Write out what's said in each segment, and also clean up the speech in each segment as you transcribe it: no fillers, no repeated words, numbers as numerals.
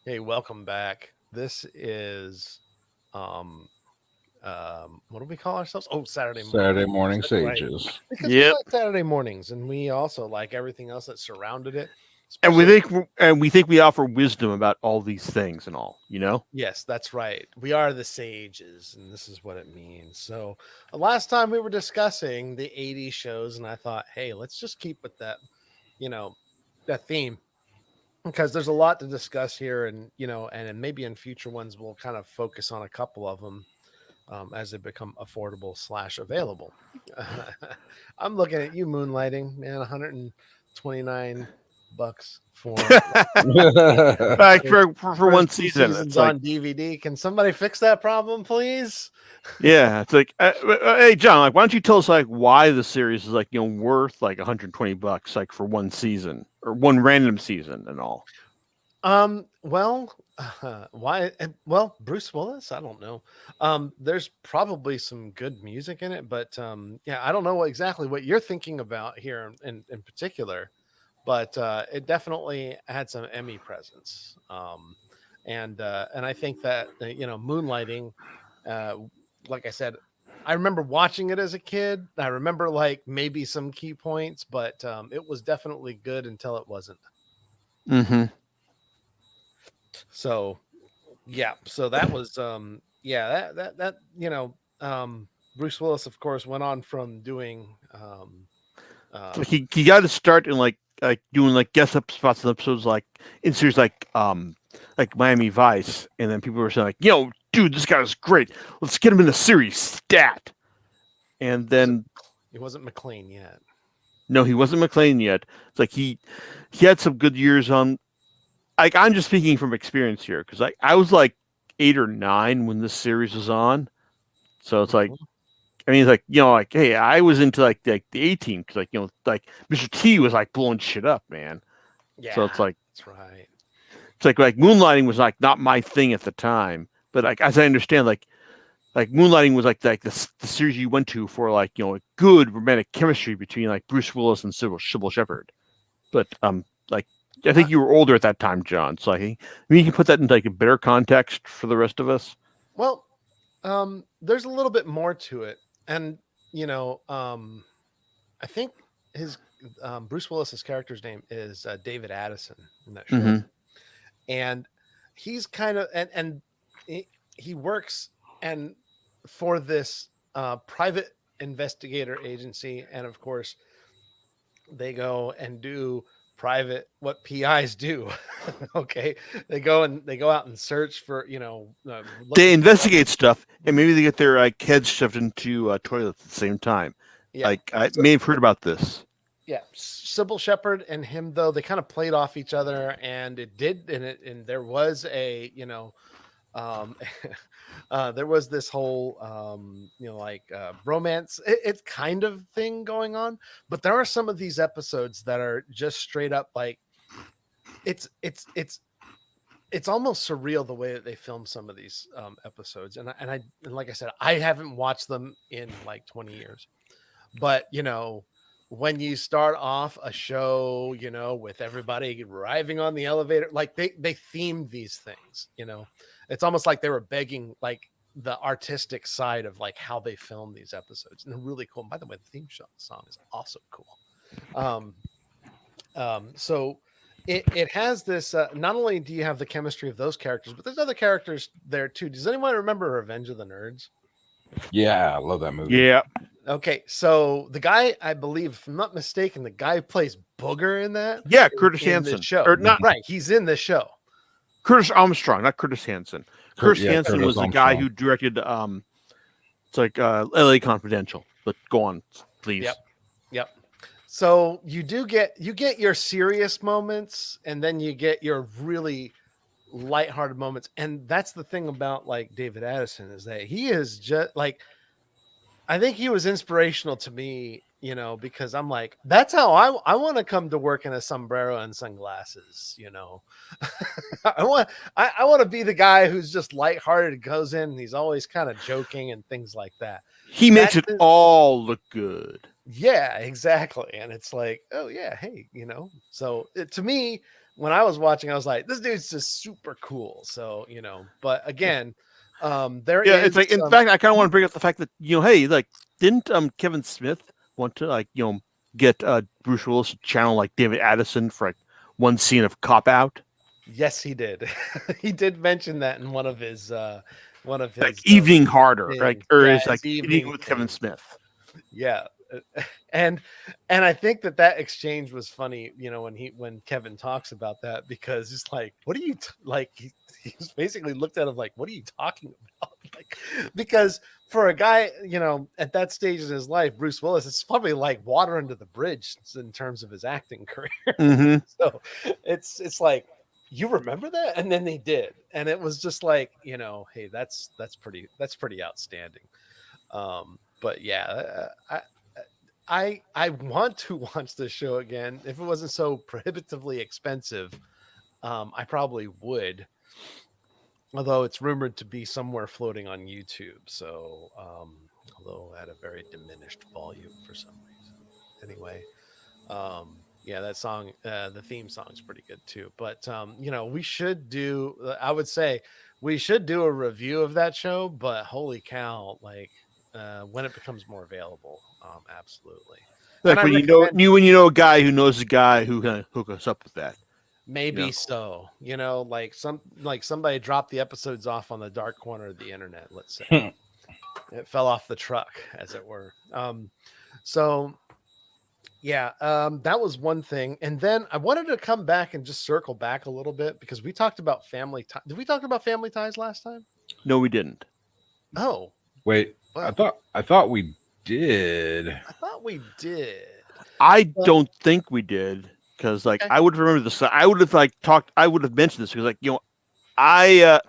Hey, welcome back. This is um what do we call ourselves? Oh, Saturday morning. Saturday morning That's right. sages. Because we Yep. like Saturday mornings and we also like everything else that surrounded it. And we Especially think we think we offer wisdom about all these things and all, you know? yes, that's right. We are the sages, and this is what it means. So last time we were discussing the 80s shows, and I thought, hey, let's just keep with that, you know, that theme. Because there's a lot to discuss here, and and maybe in future ones we'll kind of focus on a couple of them as they become affordable slash available. I'm looking at you, moonlighting, man. 129 bucks for Like first, for one first two season. It's seasons like, on DVD. Can somebody fix that problem, please? yeah, it's like, hey John, like, why don't you tell us like why the series is like worth like 120 bucks like for one season or one random season and all. Well, why? Well, Bruce Willis. I don't know. There's probably some good music in it, but yeah, I don't know exactly what you're thinking about here in particular. But it definitely had some Emmy presence. And I think that Moonlighting, uh, like I said, I remember watching it as a kid. I remember like maybe some key points, but it was definitely good until it wasn't. Mm-hmm. So yeah, so that was yeah, Bruce Willis of course went on from doing Like um he got to start in like doing like guest up spots in episodes like in series like Miami Vice, and then people were saying like, yo, dude, this guy is great. Let's get him in the series stat. And was it then it wasn't McLean yet. no, he wasn't McLean yet. It's like he had some good years on. Like I'm just speaking from experience here because I was like 8 or 9 when this series was on. So it's like Mhm. I mean it's like like hey I was into like the 18 because like like Mr. T was like blowing shit up, man. So Yeah, that's right. it's like moonlighting was like not my thing at the time, but like as I understand like moonlighting was like the series you went to for like a good romantic chemistry between like Bruce Willis and Sybil Shepherd. But like I Uh, think you were older at that time, John. So I mean you can put that into like a better context for the rest of us. well, there's a little bit more to it, and you know, I think his Bruce Willis's character's name is David Addison in that show, Mm-hmm. and he's kind of and he works and for this private investigator agency, and of course they go and do private what PIs do. Okay, they go out and search for They looking for investigate stuff, and maybe they get their like heads shoved into toilets at the same time. yeah. Like I So may have heard about this. yeah, Sybil Shepherd and him though they kind of played off each other, and it did, and there was a um, there was this whole romance it's kind of thing going on, but there are some of these episodes that are just straight up like it's it's it's it's almost surreal the way that they film some of these episodes, and like I said, I haven't watched them in like 20 years, but when you start off a show with everybody arriving on the elevator, like they themed these things, it's almost like they were begging like the artistic side of like how they film these episodes, and they're really cool. And by the way, the song is also cool. um so it has this not only do you have the chemistry of those characters, but there's other characters there too. Does anyone remember Revenge of the Nerds? Yeah, I love that movie. Yeah, Okay, so the guy, I believe, if I'm not mistaken, the guy who plays Booger in that yeah, is Curtis in this Hanson show. or not Right, he's in this show. Curtis Armstrong, not Curtis Hanson. Curtis Yeah, Hanson Curtis was the guy Armstrong. who directed it's like L.A. Confidential. But go on, please. Yep, yep. So you get your serious moments, and then you get your really lighthearted moments, and that's the thing about like David Addison is that he is just like I think he was inspirational to me, because I'm like, that's how I want to come to work in a sombrero and sunglasses. I want I want to be the guy who's just lighthearted, goes in, and he's always kind of joking and things like that. He makes That it is, all look good. yeah, exactly. And it's like, oh yeah, hey, So to me, when I was watching, I was like, this dude's just super cool. So, but again, there Yeah, is it's like, in fact, I kind of want to bring up the fact that, hey, like, didn't Kevin Smith want to, like, get Bruce Willis to channel like David Addison for like one scene of Cop Out? yes, he did. He did mention that in one of Like his Evening Harder, like, things. or Yeah, is his like Evening evening with Kevin thing. Smith. Yeah. And I think that exchange was funny, when Kevin talks about that, because it's like, what are you like he's basically looked at him like, what are you talking about? Like, because for a guy, at that stage in his life, Bruce Willis, it's probably like water under the bridge in terms of his acting career. Mm-hmm. So it's like, you remember that? And then they did. And it was just like, hey, that's pretty outstanding. But yeah, I want to watch this show again. If it wasn't so prohibitively expensive, I probably would. Although it's rumored to be somewhere floating on YouTube, so although at a very diminished volume for some reason. Anyway, yeah, that song, the theme song is pretty good too. But we should do. I would say we should do a review of that show. But holy cow, like when it becomes more available, absolutely. And Like I when recommend when you know a guy who knows a guy who can hook us up with that. maybe so. Like somebody dropped the episodes off on the dark corner of the internet. Let's say it fell off the truck, as it were. So yeah, that was one thing. And then I wanted to come back and just circle back a little bit because we talked about family ties. Did we talk about family ties last time? No, we didn't. Oh, Wait, well, I thought we did. I thought we did. I But don't think we did, because like okay. I would remember this. I would have like talked. I would have mentioned this because like I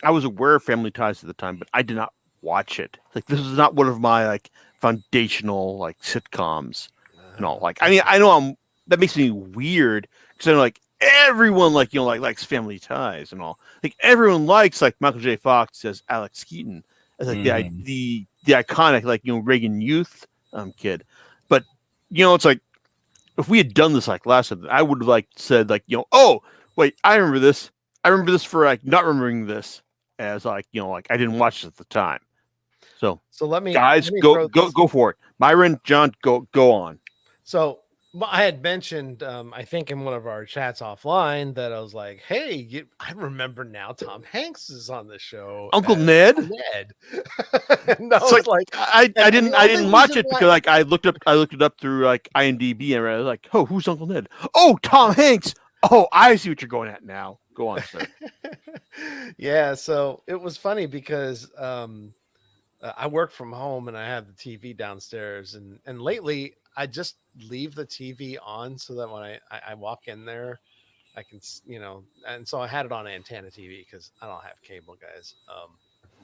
was aware of Family Ties at the time, but I did not watch it. Like this is not one of my like foundational like sitcoms and all. Like I mean I know that makes me weird because I know like everyone like like likes Family Ties and all. Like everyone likes like Michael J. Fox as Alex Keaton as like Mhm. the iconic like Reagan Youth kid, but it's like if we had done this like last time, I would have like said like oh wait, I remember this. I remember this for like not remembering this as like like I didn't watch it at the time. So So guys, let me go throw go this. go for it. Myron, John, go on. So I had mentioned, I think in one of our chats offline, that I was like, "Hey, I remember now. Tom Hanks is on the show Uncle as Ned. Ned." And I It's was like like, I and the I only didn't watch reason it why, because like I looked it up through like IMDb and I was like, oh, who's Uncle Ned? Oh, Tom Hanks. Oh, I see what you're going at now. Go on, sir. yeah. So it was funny because I work from home and I have the TV downstairs, and lately I just leave the TV on so that when I walk in there, I can, and so I had it on antenna TV because I don't have cable, guys.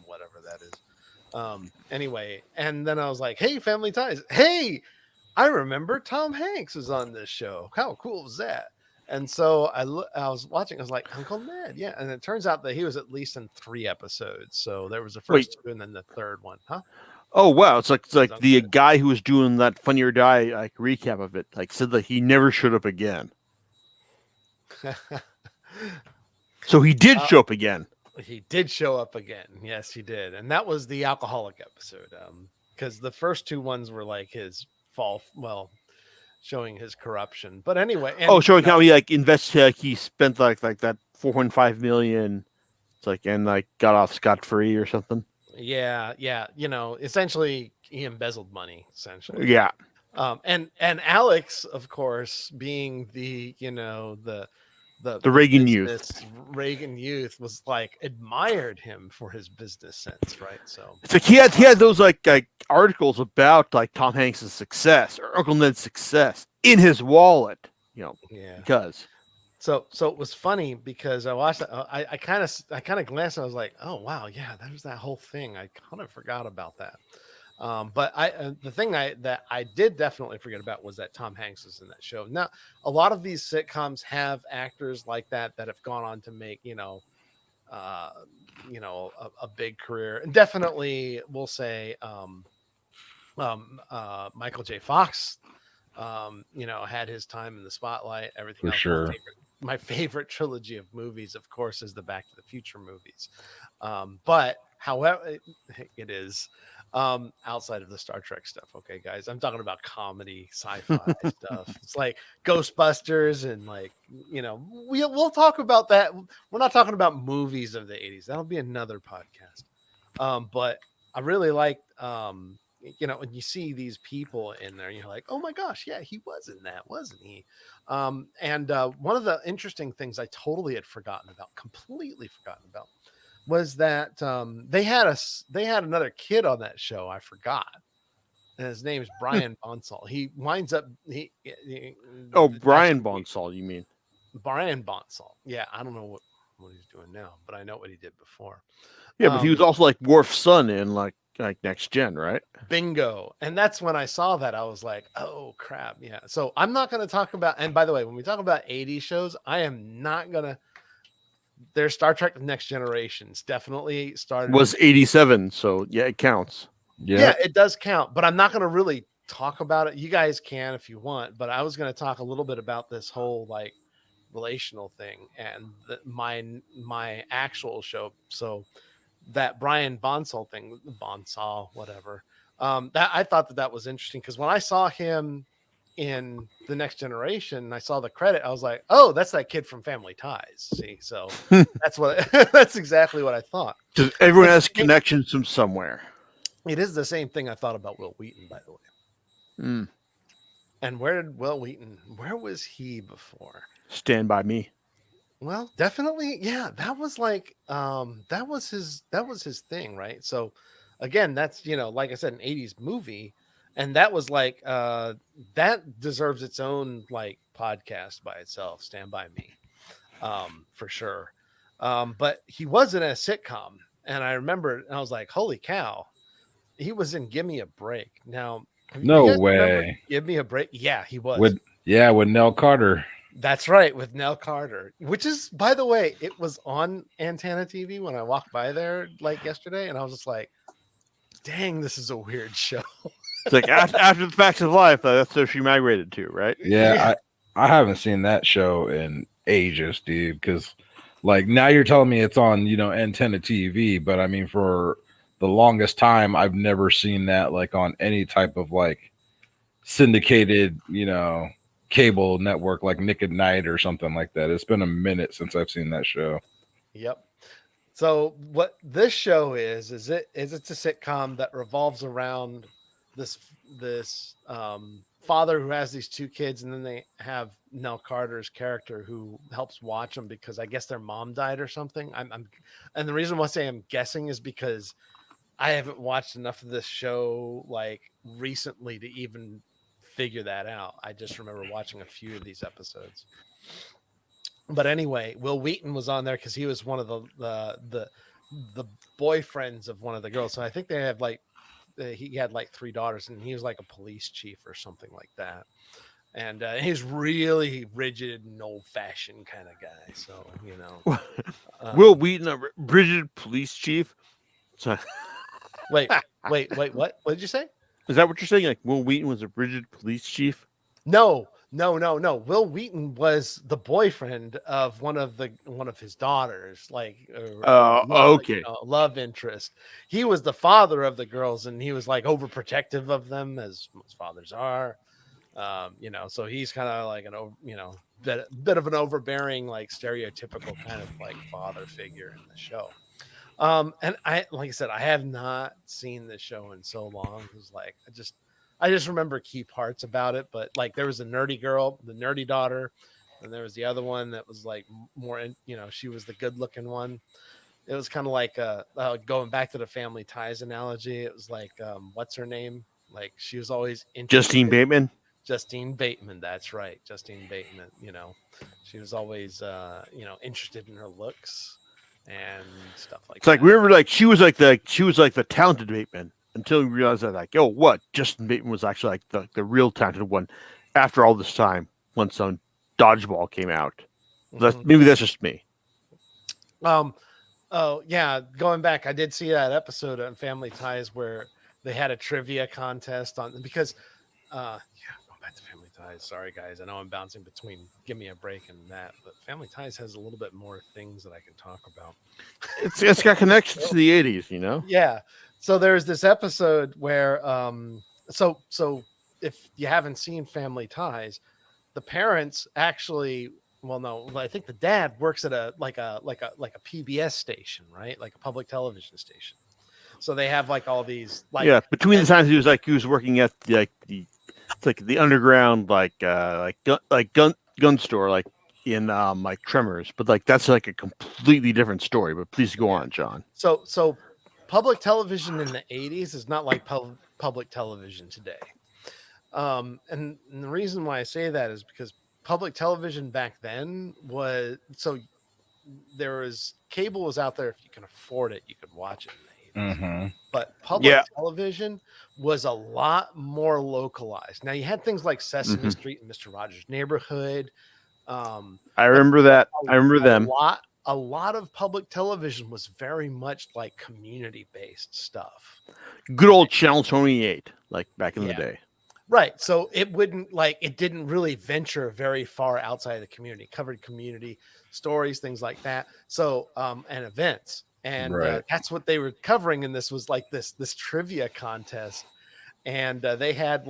Whatever that is. Anyway, and then I was like, "Hey, Family Ties. Hey, I remember Tom Hanks was on this show. How cool was that?" And so I was watching. I was like, Uncle Ned, yeah. And it turns out that he was at least in 3 episodes. So there was the Wait. first two, and then the third one, huh? Oh wow, it's He's like Uncle the guy who was doing that Funny or Die like recap of it, like said that he never showed up again. Ned. So he did Uh, show up again. he did show up again. Yes, he did, and that was the alcoholic episode. Because the first two ones were like his fall, well, showing his corruption. But anyway, Oh, and showing how he like invested, like he spent like that 4.5 million. It's like and like got off scot free or something. yeah, essentially he embezzled money, essentially. Yeah, And Alex, of course, being the the the Reagan youth. business Reagan youth, was like admired him for his business sense, right? So It's like he had those like articles about like Tom Hanks' success or Uncle Ned's success in his wallet. yeah. Because So it was funny because I watched it. I kind of glanced. And I was like, oh wow, yeah, there's that whole thing. I kind of forgot about that. But the thing that I did definitely forget about was that Tom Hanks is in that show. Now, a lot of these sitcoms have actors like that have gone on to make a big career, and definitely we'll say Michael J. Fox, had his time in the spotlight. Everything For else. sure. my favorite trilogy of movies, of course, is the Back to the Future movies. But however, it is outside of the Star Trek stuff. Okay, guys, I'm talking about comedy, sci-fi stuff. It's like Ghostbusters and like, we'll talk about that. We're not talking about movies of the 80s. That'll be another podcast. But I really like when you see these people in there, you're like, oh my gosh, yeah, he was in that, wasn't he? And one of the interesting things I totally had completely forgotten about, was that they had another kid on that show. I forgot, and his name's Brian Bonsall. He winds up Brian Bonsall, you mean? Brian Bonsall. Yeah, I don't know what he's doing now, but I know what he did before. Yeah, but he was also like Worf's son in like Next Gen, right? Bingo. And that's when I saw that, I was like, oh crap. Yeah. So I'm not going to talk about, and by the way, when we talk about 80 shows, I am not going to, there's Star Trek Next Generations definitely started. Was 87. So yeah, it counts. Yeah, it does count, but I'm not going to really talk about it. You guys can if you want, but I was going to talk a little bit about this whole like relational thing and my actual show. So that Brian Bonsall thing, whatever. That I thought that was interesting, because when I saw him in the Next Generation, I saw the credit, I was like, oh, that's that kid from Family Ties. See, so that's exactly what I thought. Because everyone has connections from somewhere. It is the same thing I thought about Will Wheaton, by the way. And where was he before? Stand By Me. Well, definitely, yeah. That was like that was his thing, right? So again, that's like I said, an 80s movie, and that was like that deserves its own like podcast by itself, Stand By Me. For sure. But he was in a sitcom, and I remember, and I was like, holy cow, he was in Give Me a Break. Now, no way. Give Me a Break. Yeah, he was. With Nell Carter. That's right, with Nell Carter, which is, by the way, it was on Antenna TV when I walked by there like yesterday, and I was just like, dang, this is a weird show. It's like after the Facts of Life, that's where she migrated to, right? Yeah. I haven't seen that show in ages, dude, because like now you're telling me it's on, Antenna TV, but I mean, for the longest time, I've never seen that like on any type of like syndicated, cable network like Nick at Night or something like that. It's been a minute since I've seen that show. Yep. So what this show is it's a sitcom that revolves around this father who has these two kids, and then they have Nell Carter's character who helps watch them because I guess their mom died or something. And the reason why I say I'm guessing is because I haven't watched enough of this show like recently to even figure that out. I just remember watching a few of these episodes. But anyway, Will Wheaton was on there because he was one of the boyfriends of one of the girls. So I think they have like he had like 3 daughters, and he was like a police chief or something like that. And he's really rigid and old-fashioned kind of guy. So Will Wheaton, a rigid police chief. So... Wait, what? What did you say? Is that what you're saying? Like Will Wheaton was a rigid police chief? No. Will Wheaton was the boyfriend of one of his daughters, like okay, love interest. He was the father of the girls, and he was like overprotective of them, as most fathers are. So he's kind of like bit of an overbearing, like stereotypical kind of like father figure in the show. And like I said, I have not seen this show in so long. It was like, I just remember key parts about it, but like there was a nerdy girl, the nerdy daughter, and there was the other one that was like more, she was the good looking one. It was kind of like going back to the Family Ties analogy. It was like, what's her name? Like she was always Justine Bateman. Justine Bateman. That's right. Justine Bateman. She was always, interested in her looks and stuff like it's that. Like we were like she was like the talented Bateman until we realized that like, oh, what, Justin Bateman was actually like the real talented one after all this time once some Dodgeball came out. Maybe that's just me. Oh yeah, going back, I did see that episode on Family Ties where they had a trivia contest on, because going back to Family Ties. Sorry, guys. I know I'm bouncing between Give Me a Break and that, but Family Ties has a little bit more things that I can talk about. It's got connections to the 80s, you know? Yeah. So there's this episode where so if you haven't seen Family Ties, the parents actually, well, no, I think the dad works at a PBS station, right? Like a public television station. So they have like all these Yeah, between the and times he was working at the underground gun store like in like Tremors, but like that's like a completely different story. But please go on, John. so public television in the 80s is not like public television today. And the reason why I say that is because public television back then was so there was cable was out there. If you can afford it, you could watch it in the 80s. Mm-hmm. But public Yeah. television was a lot more localized. Now you had things like Sesame Street and Mr. Rogers' Neighborhood. I remember that. I remember them. A lot of public television was very much like community based stuff. Good old Channel 28, like back in the day. Right. So it didn't really venture very far outside of the community, covered community stories, things like that. So, and events. And that's what they were covering. And this was like this trivia contest. And they had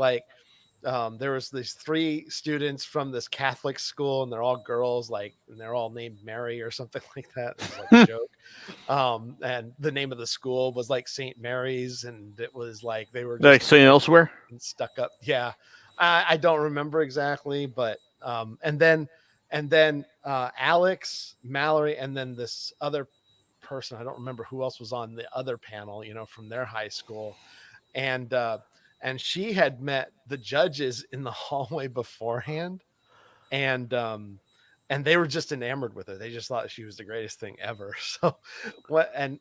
there was these 3 students from this Catholic school, and they're all girls, and they're all named Mary or something like that. It was like a joke. And the name of the school was like St. Mary's, and it was like they were like saying elsewhere stuck up. Yeah, I don't remember exactly, but and then Alex, Mallory, and then this other person, I don't remember who else was on the other panel, from their high school, and she had met the judges in the hallway beforehand, and they were just enamored with her. They just thought she was the greatest thing ever. So when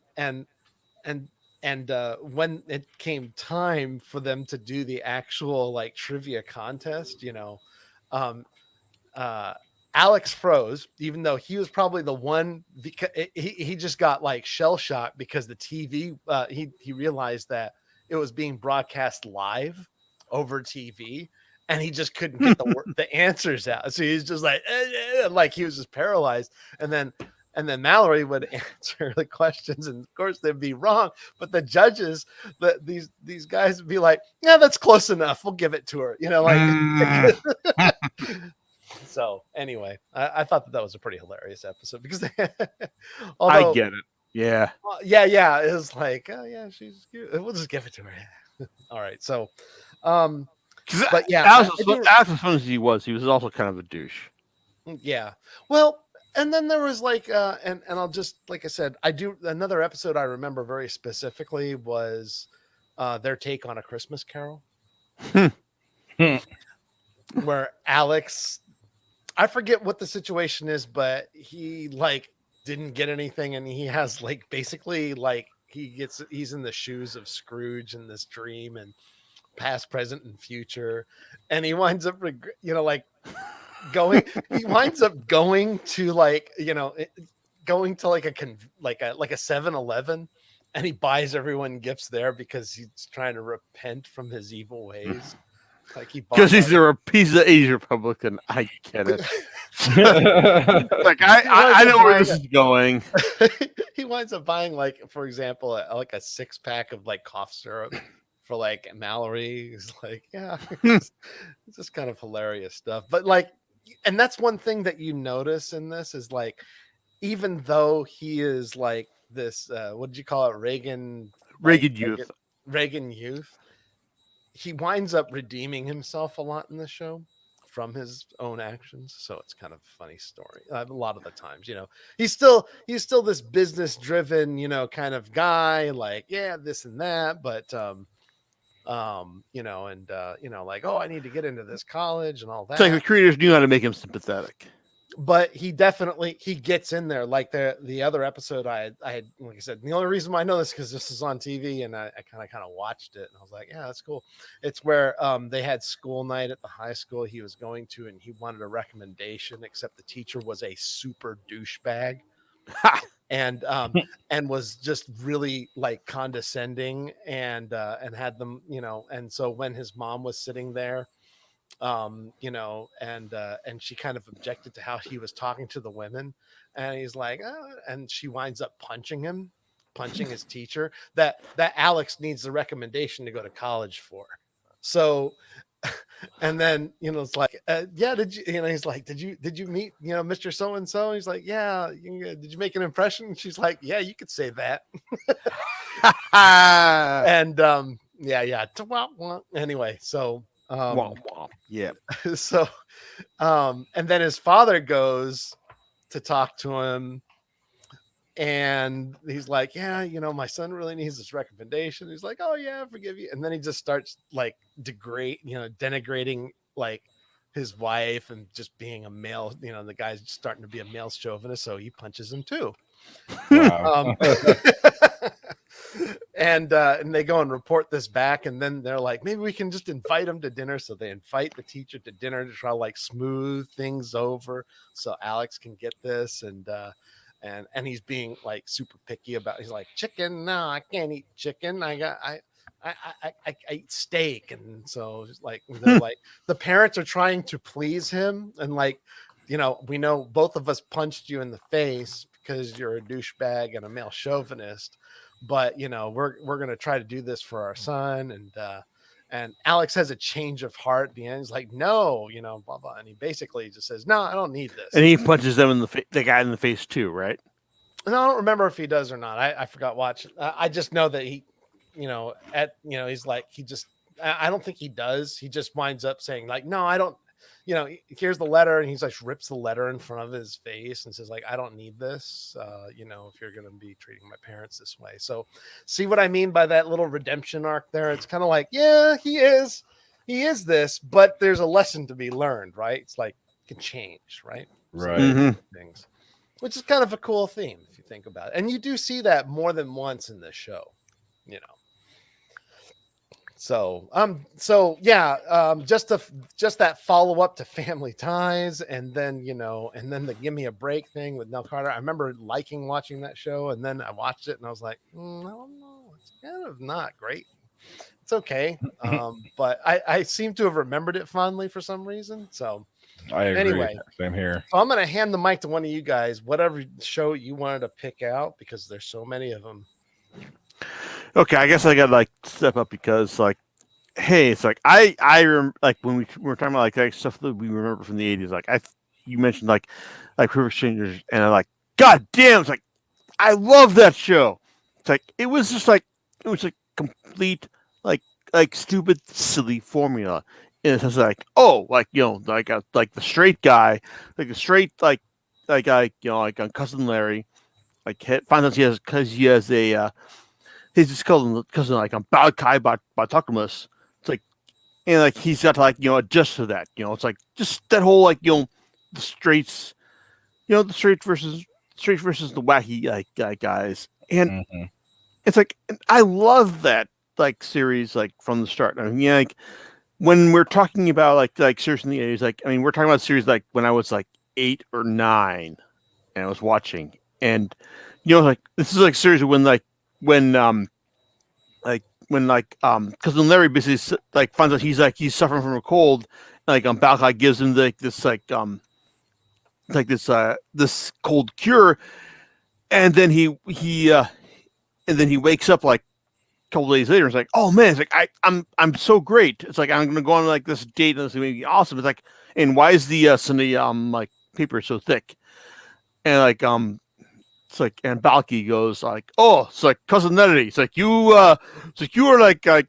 it came time for them to do the actual trivia contest, Alex froze, even though he was probably the one, because he just got shell shocked because the TV, he realized that it was being broadcast live over TV, and he just couldn't get the answers out. So he's just like he was just paralyzed. And then Mallory would answer the questions, and of course they'd be wrong. But the judges, these guys would be like, "Yeah, that's close enough. We'll give it to her." So anyway, I thought that was a pretty hilarious episode because I get it. Yeah. Yeah. It was like, oh yeah, she's cute. We'll just give it to her. All right. So, but yeah, Alex, as fun as he was also kind of a douche. Yeah. Well, and then there was and I'll just, like I said, another episode I remember very specifically was their take on A Christmas Carol, where Alex, I forget what the situation is, but he didn't get anything, and he has basically he's in the shoes of Scrooge in this dream, and past, present, and future, and he winds up going he winds up going to going to a 7-Eleven, and he buys everyone gifts there because he's trying to repent from his evil ways. Because he's a piece of Asian Republican. I get it. I know where this is going. He winds up buying, for example, a 6-pack of cough syrup for Mallory. He's yeah, it's just kind of hilarious stuff. But and that's one thing that you notice in this is even though he is this, what did you call it? Reagan youth. He winds up redeeming himself a lot in the show from his own actions. So it's kind of a funny story. A lot of the times, he's still this business driven, kind of guy, this and that. But, oh, I need to get into this college and all that. It's like the creators knew how to make him sympathetic. But he gets in there. The other episode I had, like I said, the only reason why I know this because this is on TV, and I kind of watched it, and I was like, yeah, that's cool. It's where they had school night at the high school he was going to, and he wanted a recommendation, except the teacher was a super douchebag. And was just really condescending, and had them, and so when his mom was sitting there, you know, and she kind of objected to how he was talking to the women, and he's like, and she winds up punching his teacher that Alex needs the recommendation to go to college for. So, and then, you know, it's like, yeah, did you, you know, he's like, did you meet, you know, Mr. So and so? He's like, yeah. Did you make an impression? And she's like, yeah, you could say that. And yeah. Anyway, so Womp womp. Yeah. so and then his father goes to talk to him, and he's like, yeah, you know, my son really needs this recommendation. He's like, oh yeah, I forgive you. And then he just starts like denigrating like his wife and just being a male, you know, the guy's just starting to be a male chauvinist, so he punches him too. Wow. And they go and report this back, and then they're like, maybe we can just invite him to dinner. So they invite the teacher to dinner to try to like smooth things over so Alex can get this. And he's being like super picky about, he's like, chicken, no, I can't eat chicken, I eat steak. And so it's like, they're like, the parents are trying to please him, and like, you know, we know both of us punched you in the face because you're a douchebag and a male chauvinist, but you know, we're gonna try to do this for our son. And Alex has a change of heart at the end. He's like, no, you know, blah blah, and he basically just says, no, I don't need this. And he punches them in the guy in the face too, right? And I don't remember if he does or not. I forgot watching. I just know that he, you know, he's like, he just, I don't think he does. He just winds up saying like, no, I don't, you know, here's the letter. And he's like, rips the letter in front of his face and says like, I don't need this, you know, if you're going to be treating my parents this way. So see what I mean by that little redemption arc there? It's kind of like, yeah, he is this, but there's a lesson to be learned, right? It's like, it can change, right? Right. Things, which is kind of a cool theme if you think about it. And you do see that more than once in this show, you know. So yeah, just that follow up to Family Ties, and then, you know, and then the Give Me a Break thing with Nell Carter. I remember liking watching that show, and then I watched it and I was like, I don't know, it's kind of not great. It's okay, but I seem to have remembered it fondly for some reason. So I agree. Anyway, same here. so I'm going to hand the mic to one of you guys, whatever show you wanted to pick out, because there's so many of them. Okay, I guess I got to like step up because like, hey, it's like I remember like when we were talking about like stuff that we remember from the 80s. Like you mentioned like Perfect Strangers, and I'm like, God damn, it's like I love that show. It's like it was like complete like stupid silly formula. And it's like, oh, like, you know, like the straight guy, like the straight like you know, like on Cousin Larry, like finds out he has a he's just cousin like on Balkai Bartokmus. It's like, and like he's got to like, you know, adjust to that. You know, it's like just that whole like, you know, the straights, you know, the straight versus the wacky like guys, and it's like I love that like series like from the start. I mean, yeah, like when we're talking about like series in the 80s, like I mean, we're talking about series like when I was like 8 or 9, and I was watching, and you know, like this is like series when cousin Larry basically like finds out he's suffering from a cold, like Balkai gives him this cold cure, and then he wakes up like a couple days later. It's like, oh man, it's like I'm so great. It's like I'm gonna go on like this date and it's gonna be awesome. It's like, and why is the Sunday like paper so thick? And like it's like, and Balky goes like, oh, it's like cousin Nettie. It's like you were like cured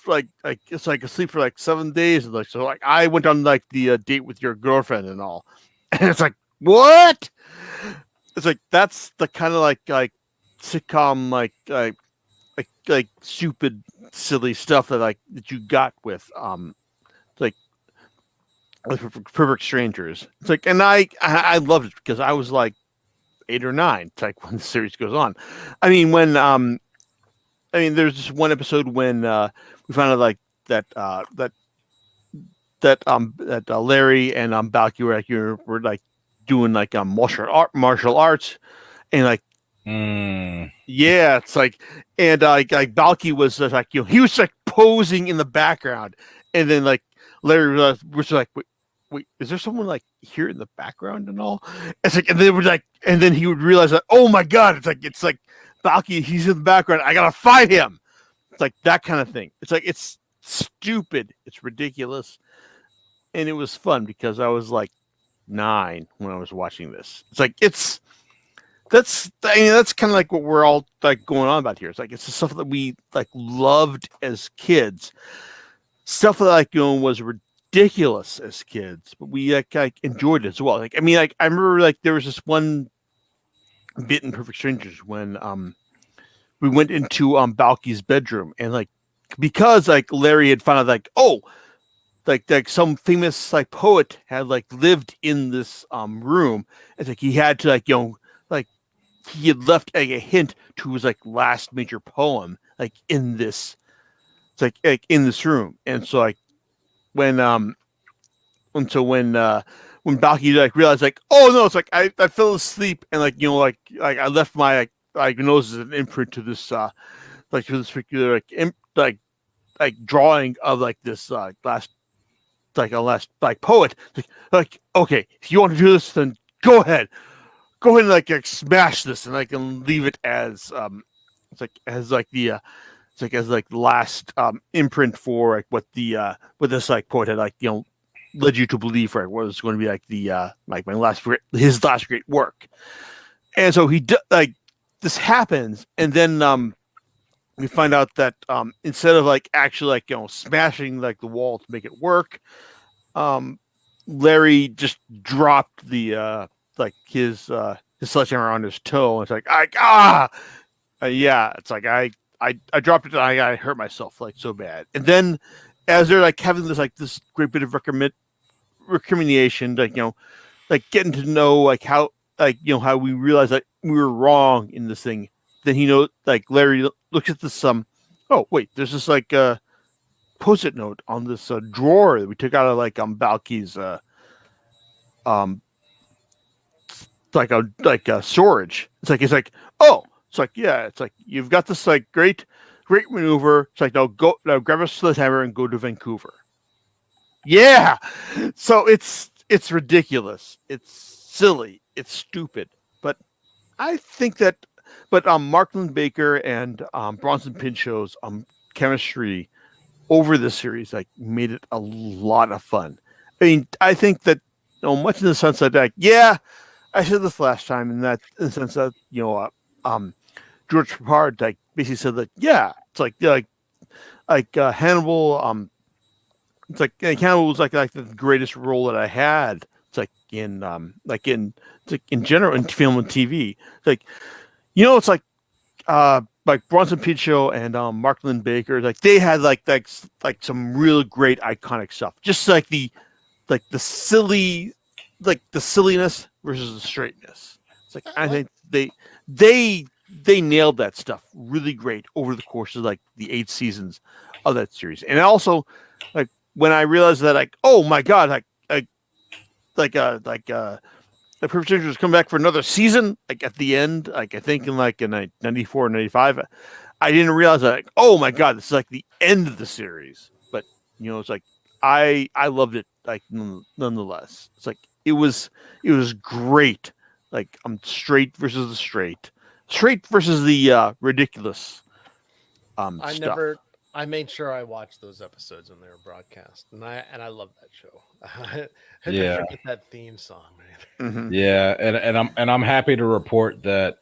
like it's like asleep for like 7 days, and like so like I went on like the date with your girlfriend and all, and it's like what? It's like that's the kind of like sitcom like stupid silly stuff that you got with like Perfect Strangers. It's like, and I loved it because I was like 8 or 9. It's like when the series goes on. I mean, when there's just one episode when we found out like that Larry and Balky were like doing like martial arts, and like yeah, it's like, and like Balky was like, you know, he was like posing in the background, and then like Larry was like, wait, is there someone like here in the background and all? It's like, and then we're like, and then he would realize that, oh my god, it's like Balky, he's in the background. I gotta fight him. It's like that kind of thing. It's like it's stupid, it's ridiculous, and it was fun because I was like 9 when I was watching this. It's like that's kind of like what we're all like going on about here. It's like it's the stuff that we like loved as kids, stuff that like was ridiculous as kids, but we like enjoyed it as well. Like I mean, like I remember like there was this one bit in Perfect Strangers when we went into Balky's bedroom, and like because like Larry had found out like like some famous like poet had like lived in this room. It's like he had to like like he had left like a hint to his like last major poem like in this it's like in this room. And so like when when Balky like realized like, oh no, it's like I fell asleep and like like I left my like nose as an imprint to this like to this particular like drawing of like this last poet. Like okay, if you want to do this, then go ahead and like smash this, and I can leave it as it's like as like the it's like as like the last imprint for like what this like poet had like led you to believe, right, was going to be like the like his last great work. And so like this happens, and then we find out that instead of like actually like smashing like the wall to make it work, Larry just dropped the like his sledgehammer on his toe. It's like yeah, it's like I dropped it and I hurt myself like so bad. And then as they're like having this great bit of recrimination, like like getting to know like how like how we realized that we were wrong in this thing. Then like Larry looks at this oh wait, there's this like post-it note on this drawer that we took out of like Balky's like a storage. It's like oh, it's like yeah, it's like you've got this like great maneuver. It's like now grab a sledgehammer and go to Vancouver. Yeah, so it's ridiculous, it's silly, it's stupid, but I think that Markland Baker and Bronson Pinchot's chemistry over the series like made it a lot of fun. I mean, I think that much in the sense that like yeah, I said this last time in the sense that George Papard like basically said that yeah, it's like Hannibal it's like Hannibal was like the greatest role that I had. It's like in general in film and TV. It's like it's like Bronson Pinchot and Markland Baker, like they had like some really great iconic stuff. Just like the silly, like the silliness versus the straightness. It's like I think they nailed that stuff really great over the course of like the 8 seasons of that series. And also like when I realized that like, oh my god, the Perfect Strangers come back for another season, like at the end, like I think in 94 or 95. I didn't realize that like, oh my god, this is like the end of the series. But it's like I loved it like nonetheless. It's like it was great. Like straight versus the straight versus the ridiculous stuff. I made sure I watched those episodes when they were broadcast, and I love that show. I Yeah. forget that theme song, man. Mm-hmm. Yeah, and I'm happy to report that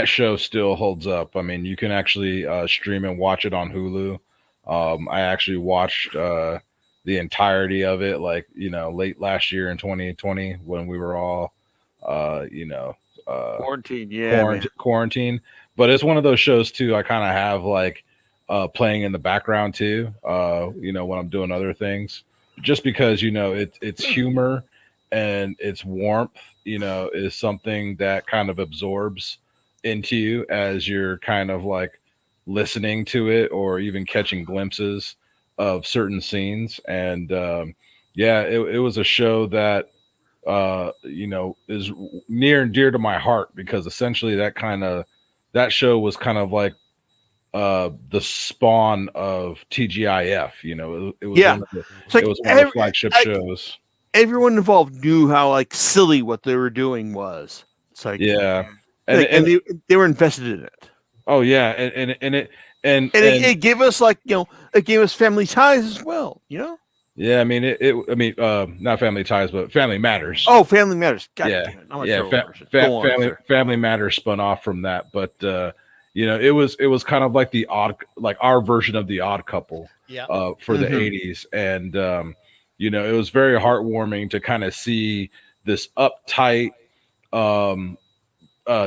show still holds up. I mean, you can actually stream and watch it on Hulu. I actually watched the entirety of it, like late last year in 2020 when we were all Quarantine, yeah, quarantine. But it's one of those shows too. I kind of have like playing in the background too. When I'm doing other things, just because it's humor and its warmth, is something that kind of absorbs into you as you're kind of like listening to it or even catching glimpses of certain scenes. And yeah, it was a show that is near and dear to my heart because essentially that show was kind of like the spawn of TGIF. You know, it was Yeah. one of the It's like it was one of the flagship like, shows. everyone involved knew how like silly what they were doing was. It's like, Yeah, and they were invested in it. oh yeah, and it And and it gave us like, it gave us family ties as well, yeah, I mean not Family Ties, but Family Matters. Oh, Family Matters. God Yeah, damn it. I'm not yeah, sure what Go on, sir. Family Matters spun off from that, but you know, it was kind of like the odd, like our version of the Odd Couple, Yeah. For the Mhm. '80s, and you know, it was very heartwarming to kind of see this uptight um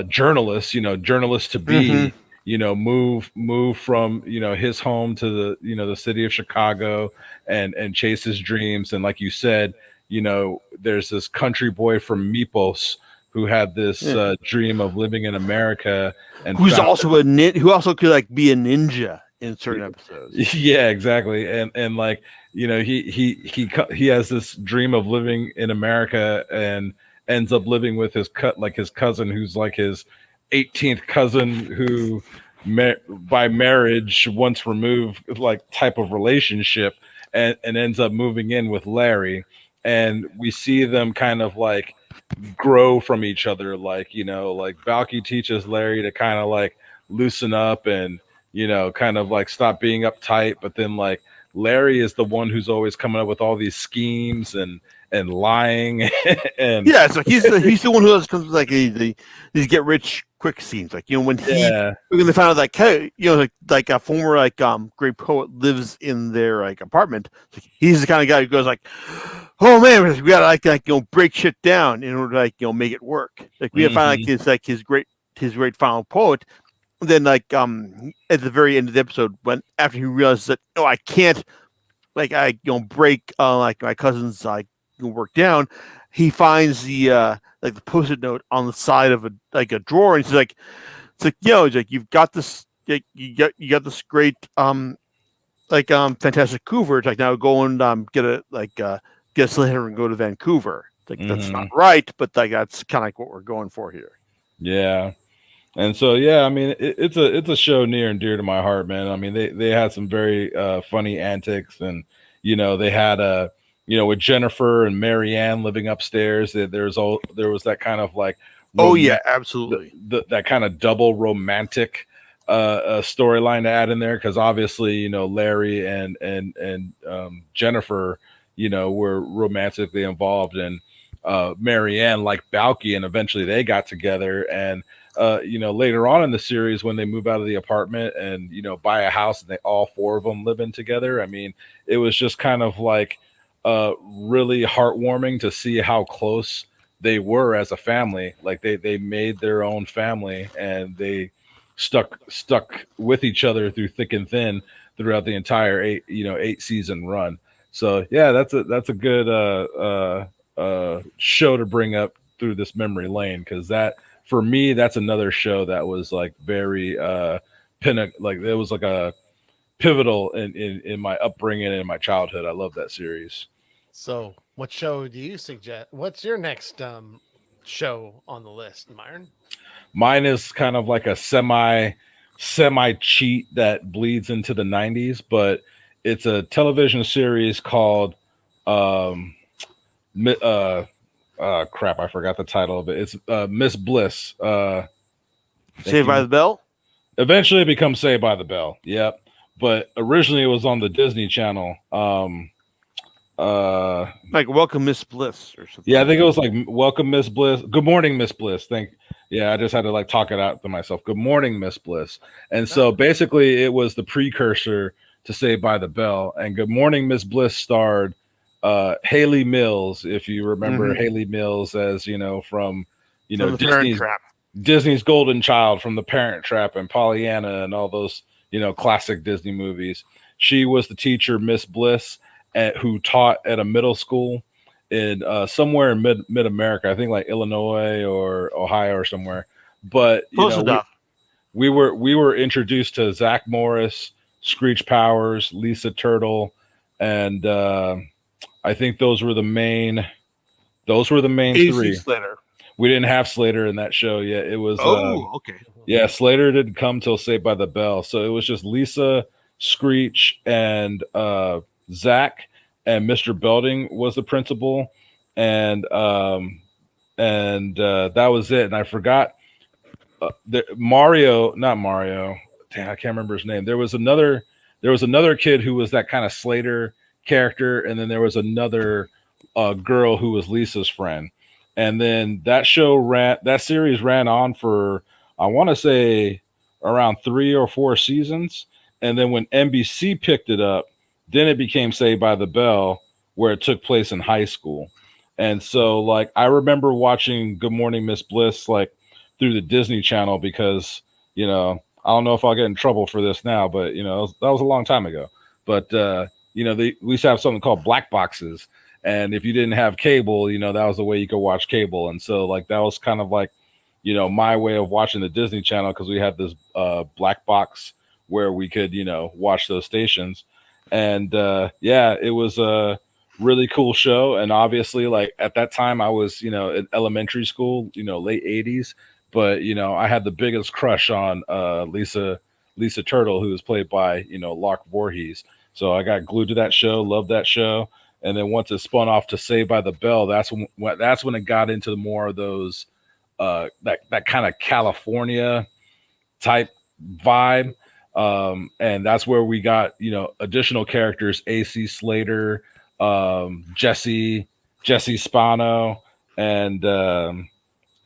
journalist, you know, journalist to be, Mhm. you know, move from, you know, his home to the, you know, the city of Chicago, and chase his dreams. And like you said, you know, there's this country boy from Mipos who had this Yeah. dream of living in America, and Who's found also who also could like be a ninja in certain episodes. yeah, exactly. And like, you know, he has this dream of living in America, and ends up living with his cousin, who's like his 18th cousin, who by marriage once removed, like, type of relationship, and ends up moving in with Larry. And we see them kind of like grow from each other, like, you know, like Balky teaches Larry to kind of like loosen up, and, you know, kind of like stop being uptight. But then, like, Larry is the one who's always coming up with all these schemes, and lying. And Yeah, so he's the one who comes with like these get rich quick scenes. Like, when yeah, when they found out, like, hey, like a former like great poet lives in their like apartment. Like, he's the kind of guy who goes like, oh man, we gotta like break shit down in order to like make it work. Like, we gotta find like his great final poet. And then like at the very end of the episode, when after he realizes that, oh, I can't, like, I break like my cousin's like work down, he finds the like the post-it note on the side of a drawer, and he's like, it's like, he's like, you've got this, like, you got this great fantastic Coover. It's like, now go and get a slitter and go to Vancouver. Like, that's not right, but like that's kind of like what we're going for here. yeah. And so, yeah, I mean, it's a show near and dear to my heart, man. I mean, they had some very funny antics, and, you know, they had you know, with Jennifer and Marianne living upstairs, there was that kind of like Oh yeah, absolutely. that kind of double romantic storyline to add in there, because obviously, you know, Larry and Jennifer, you know, were romantically involved, and Marianne liked Balky, and eventually they got together. And you know, later on in the series, when they move out of the apartment and, you know, buy a house, and they all four of them living together, I mean, it was just kind of like really heartwarming to see how close they were as a family. Like, they made their own family, and they stuck with each other through thick and thin throughout the entire 8 season run. So yeah, that's a good show to bring up through this memory lane, because that, for me, that's another show that was like very like, it was like a pivotal in my upbringing and in my childhood. I love that series. So, what show do you suggest? What's your next show on the list, Myron? Mine is kind of like a semi cheat that bleeds into the 90s, but it's a television series called crap, I forgot the title of it. It's Miss Bliss. Saved by the Bell. Eventually it becomes Saved by the Bell. Yep. But originally it was on the Disney Channel. Like Welcome Miss Bliss or something. Yeah, I think it was like Welcome Miss Bliss. Good morning, Miss Bliss. Yeah, I just had to like talk it out to myself. Good morning, Miss Bliss. And so basically it was the precursor to Saved by the Bell. And Good Morning, Miss Bliss starred Haley Mills, if you remember Haley Mills, as, you know, from, you know, Disney's Golden Child, from The Parent Trap and Pollyanna and all those, you know, classic Disney movies. She was the teacher, Miss Bliss, who taught at a middle school in somewhere in mid America. I think like Illinois or Ohio or somewhere. But you know, we were introduced to Zach Morris, Screech Powers, Lisa Turtle, and I think those were the main three. Slater. We didn't have Slater in that show yet. It was okay. yeah, Slater didn't come till Saved by the Bell. So it was just Lisa, Screech, and Zach, and Mr. Belding was the principal, and that was it. And I forgot Mario, not Mario. Damn, I can't remember his name. There was another kid who was that kind of Slater character, and then there was another girl who was Lisa's friend. And then that series ran on for, I want to say, around 3 or 4 seasons. And then when NBC picked it up, then it became Saved by the Bell, where it took place in high school. And so, like, I remember watching Good Morning Miss Bliss, like, through the Disney Channel because, I don't know if I'll get in trouble for this now, but, that was a long time ago. But, we used to have something called black boxes. And if you didn't have cable, that was the way you could watch cable. And so, like, that was kind of like, my way of watching the Disney Channel, because we had this black box where we could, watch those stations. And, it was a really cool show. And obviously, like, at that time, I was, in elementary school, late 80s. But, I had the biggest crush on Lisa Turtle, who was played by, Lark Voorhees. So I got glued to that show, loved that show. And then once it spun off to Saved by the Bell, that's when it got into more of those that kind of California type vibe. And that's where we got, additional characters, AC Slater, Jesse Spano, and Kelly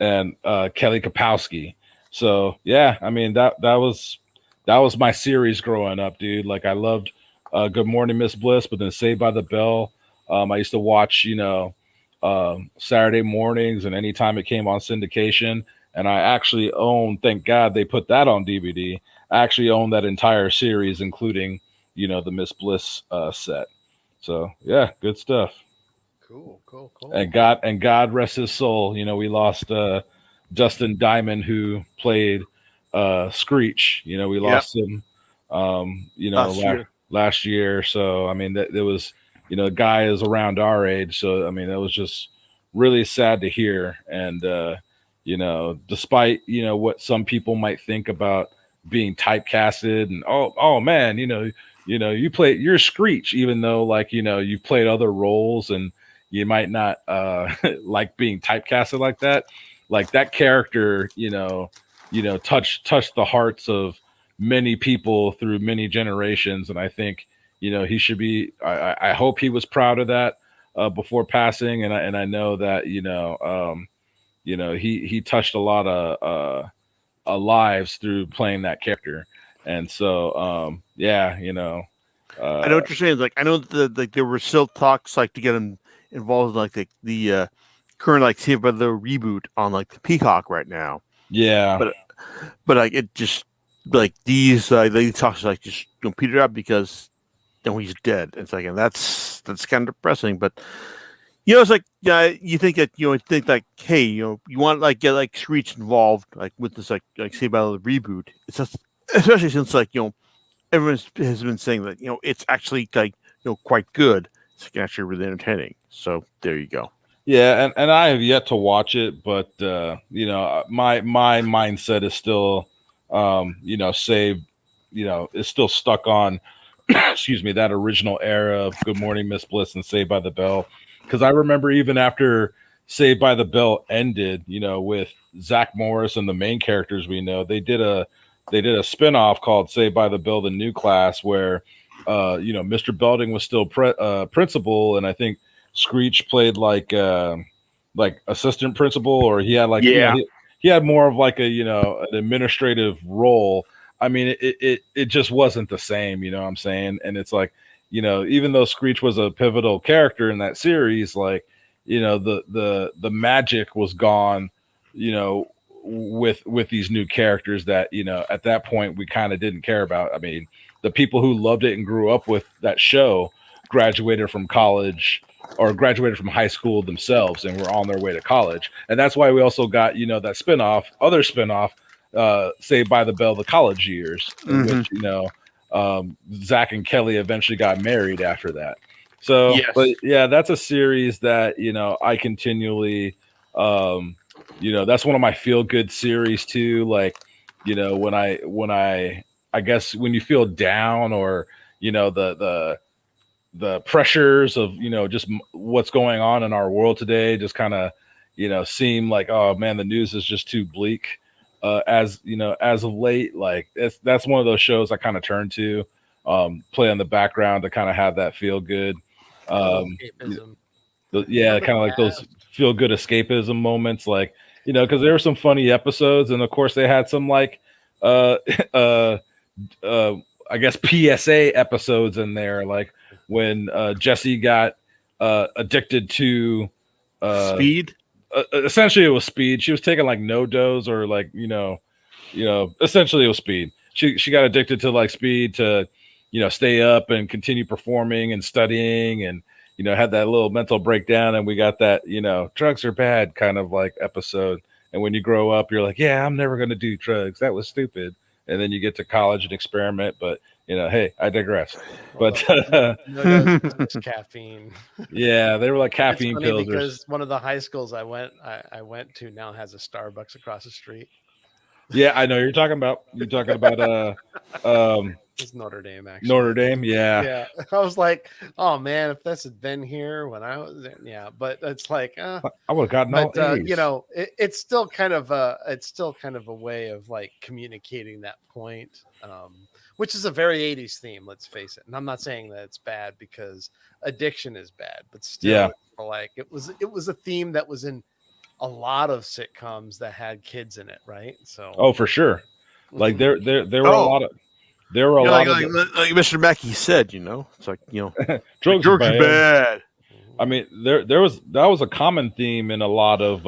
Kapowski. So yeah, I mean that was my series growing up, dude. Like, I loved Good Morning Miss Bliss, but then Saved by the Bell. I used to watch, Saturday mornings and anytime it came on syndication. And I actually own, thank God they put that on DVD. I actually own that entire series, including, the Miss Bliss set. So yeah, good stuff. Cool. And God rest his soul. We lost Dustin Diamond, who played Screech. We lost him last year. So I mean, there was, the guy is around our age. So I mean, that was just really sad to hear. And despite what some people might think about being typecasted, and oh man, you're Screech, even though, like, you've played other roles and you might not like being typecasted like that. Like, that character, touched the hearts of many people through many generations. And I think, he should be, I hope he was proud of that before passing. And I know that, he touched a lot of lives through playing that character. And so, I know what you're saying. Like, I know that, like, there were still talks, like, to get him involved in, like, the current, like, Saved by the reboot on, like, the Peacock right now. Yeah. But like, it just, like, these talks, like, just petered out because he's dead. It's like, and that's kind of depressing. But it's like, you think that, like, hey, you want to, like, get, like, Screech involved, like, with this, like Saved by the reboot. It's just, especially since, like, everyone has been saying that, it's actually, like, quite good. It's actually really entertaining. So there you go. Yeah, and I have yet to watch it, but my mindset is still saved, is still stuck on excuse me, that original era of Good Morning Miss Bliss and Saved by the Bell. Because I remember even after Saved by the Bell ended, with Zach Morris and the main characters we know, they did a spinoff called Saved by the Bell: The New Class, where Mr. Belding was still principal, and I think Screech played like assistant principal, or he had like he had more of like a an administrative role. I mean, it just wasn't the same, what I'm saying? And it's like, even though Screech was a pivotal character in that series, like, the magic was gone, with these new characters that, at that point we kind of didn't care about. I mean, the people who loved it and grew up with that show graduated from college or graduated from high school themselves and were on their way to college. And that's why we also got, that other spinoff, Saved by the Bell: The College Years, in which, Zach and Kelly eventually got married after that. So, yes. But yeah, that's a series that, I continually That's one of my feel good series too. Like, I guess when you feel down, or the pressures of just what's going on in our world today just kind of seem like, oh man, the news is just too bleak, as of late. Like that's one of those shows I kind of turn to, play in the background to kind of have that feel good, A little um escapism yeah, from the kind of like those past. feel good escapism moments, like because there were some funny episodes, and of course they had some like uh uh uh I guess PSA episodes in there, like when Jesse got addicted to uh Speed. essentially it was speed. She was taking like no dose, or like essentially it was speed. She got addicted to like speed to stay up and continue performing and studying, and had that little mental breakdown, and we got that drugs are bad kind of like episode. And when you grow up, you're like, yeah, I'm never going to do drugs, that was stupid. And then you get to college and experiment, but hey, I digress. But Although no dose is just caffeine. yeah, they were like It's caffeine funny pills or because one of the high schools I went to now has a Starbucks across the street. yeah, I know you're talking about um It's Notre Dame, Notre actually. Dame. Yeah, Yeah, I was like, oh man, if this had been here when I was there, yeah. But it's like, I would have gotten all but A's. it's still kind of a way of like communicating that point, which is a very 80s theme, let's face it. And I'm not saying that it's bad, because addiction is bad, but Yeah. still, like, it was a theme that was in a lot of sitcoms that had kids in it, right? So Oh, for sure. Like mhm. there were a Oh, lot of there were a like, lot of like like Mr. Mackey said, it's like drugs are drugs are bad. bad. I mean, that was a common theme in a lot of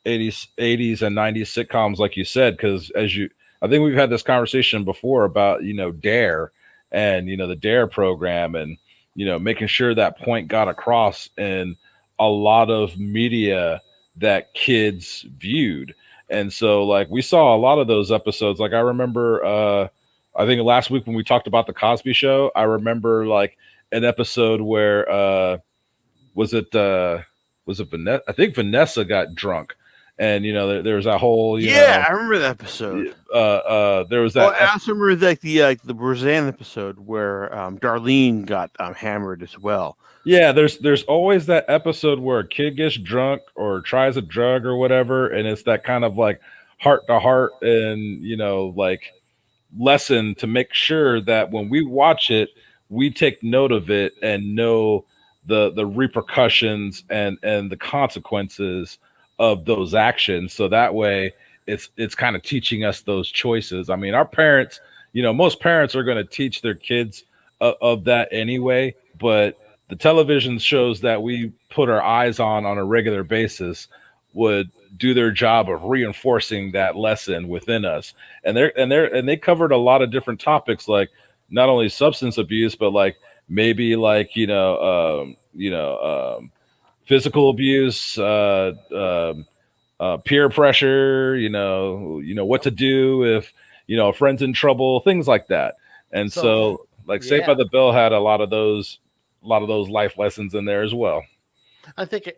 80s and 90s sitcoms, like you said, because I think we've had this conversation before about Dare, and the Dare program, and making sure that point got across in a lot of media that kids viewed. And so like we saw a lot of those episodes. Like I remember I think last week when we talked about the Cosby Show, I remember like an episode where was it Vanessa? I think Vanessa got drunk, and there was that whole Yeah, I remember that episode. there was Well, that I also remember the Roseanne episode where Darlene got hammered as well. yeah, there's always that episode where a kid gets drunk or tries a drug or whatever, and it's that kind of like heart to heart, and like lesson to make sure that when we watch it, we take note of it and know the repercussions and the consequences of those actions. So that way, it's kind of teaching us those choices. I mean, our parents, most parents are going to teach their kids of that anyway, but the television shows that we put our eyes on a regular basis would do their job of reinforcing that lesson within us. And they covered a lot of different topics, like not only substance abuse, but like maybe like physical abuse, peer pressure, what to do if a friend's in trouble, things like that. And So so like Saved by yeah, the Bell had a lot of those life lessons in there as well. I think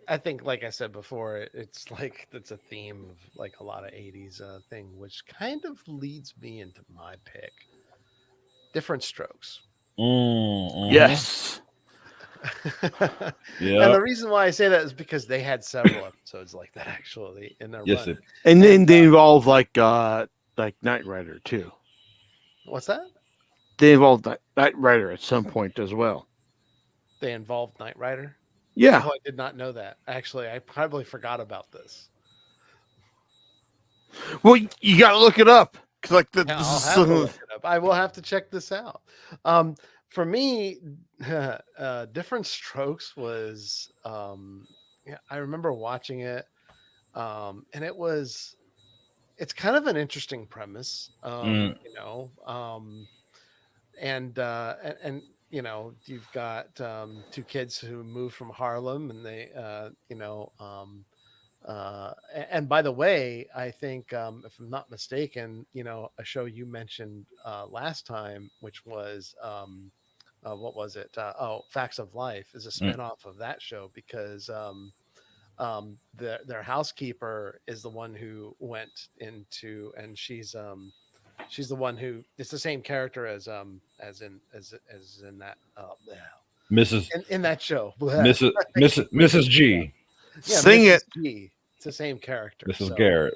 like I said before, it's like it's a theme of like a lot of 80s thing, which kind of leads me into my pick, Different Strokes. Mm-hmm. Yes. And Yeah. the reason why I say that is because they had several episodes like that actually in their Yes, run. it. And then And they involve like Knight Rider too. what's that? They involved Knight Rider at some point as well. They involved Knight Rider. Yeah. Oh, I did not know that. Actually, I probably forgot about this. Well, you got to look it up because Yeah, this I'll is have to look it up. I will have to check this out. For me, Different Strokes was, yeah, I remember watching it, and it's kind of an interesting premise, Mm, and you've got two kids who moved from Harlem, and they, and by the way, I think, if I'm not mistaken, a show you mentioned last time, which was, what was it? Facts of Life, is a mm. spinoff of that show, because their housekeeper is the one who went into, and she's the one who, it's the same character as in that Mrs. in that show. Bleh. Mrs. G, Yeah, Sing Mrs. it. G. It's the same character. Mrs. So Garrett.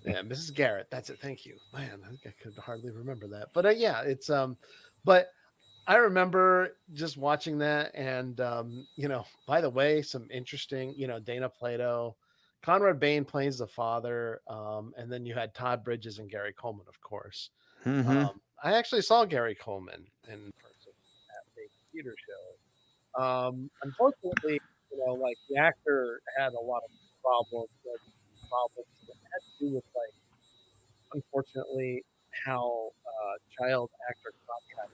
yeah, Mrs. Garrett. That's it. Thank you, man. I think I could hardly remember that, but yeah, it's but I remember just watching that, and by the way, some interesting, Dana Plato, Conrad Bain plays the father, and then you had Todd Bridges and Gary Coleman, of course. Mm-hmm. I actually saw Gary Coleman in person at a theater show. Unfortunately, like the actor had a lot of problems that had to do with, like, unfortunately, how child actor contract.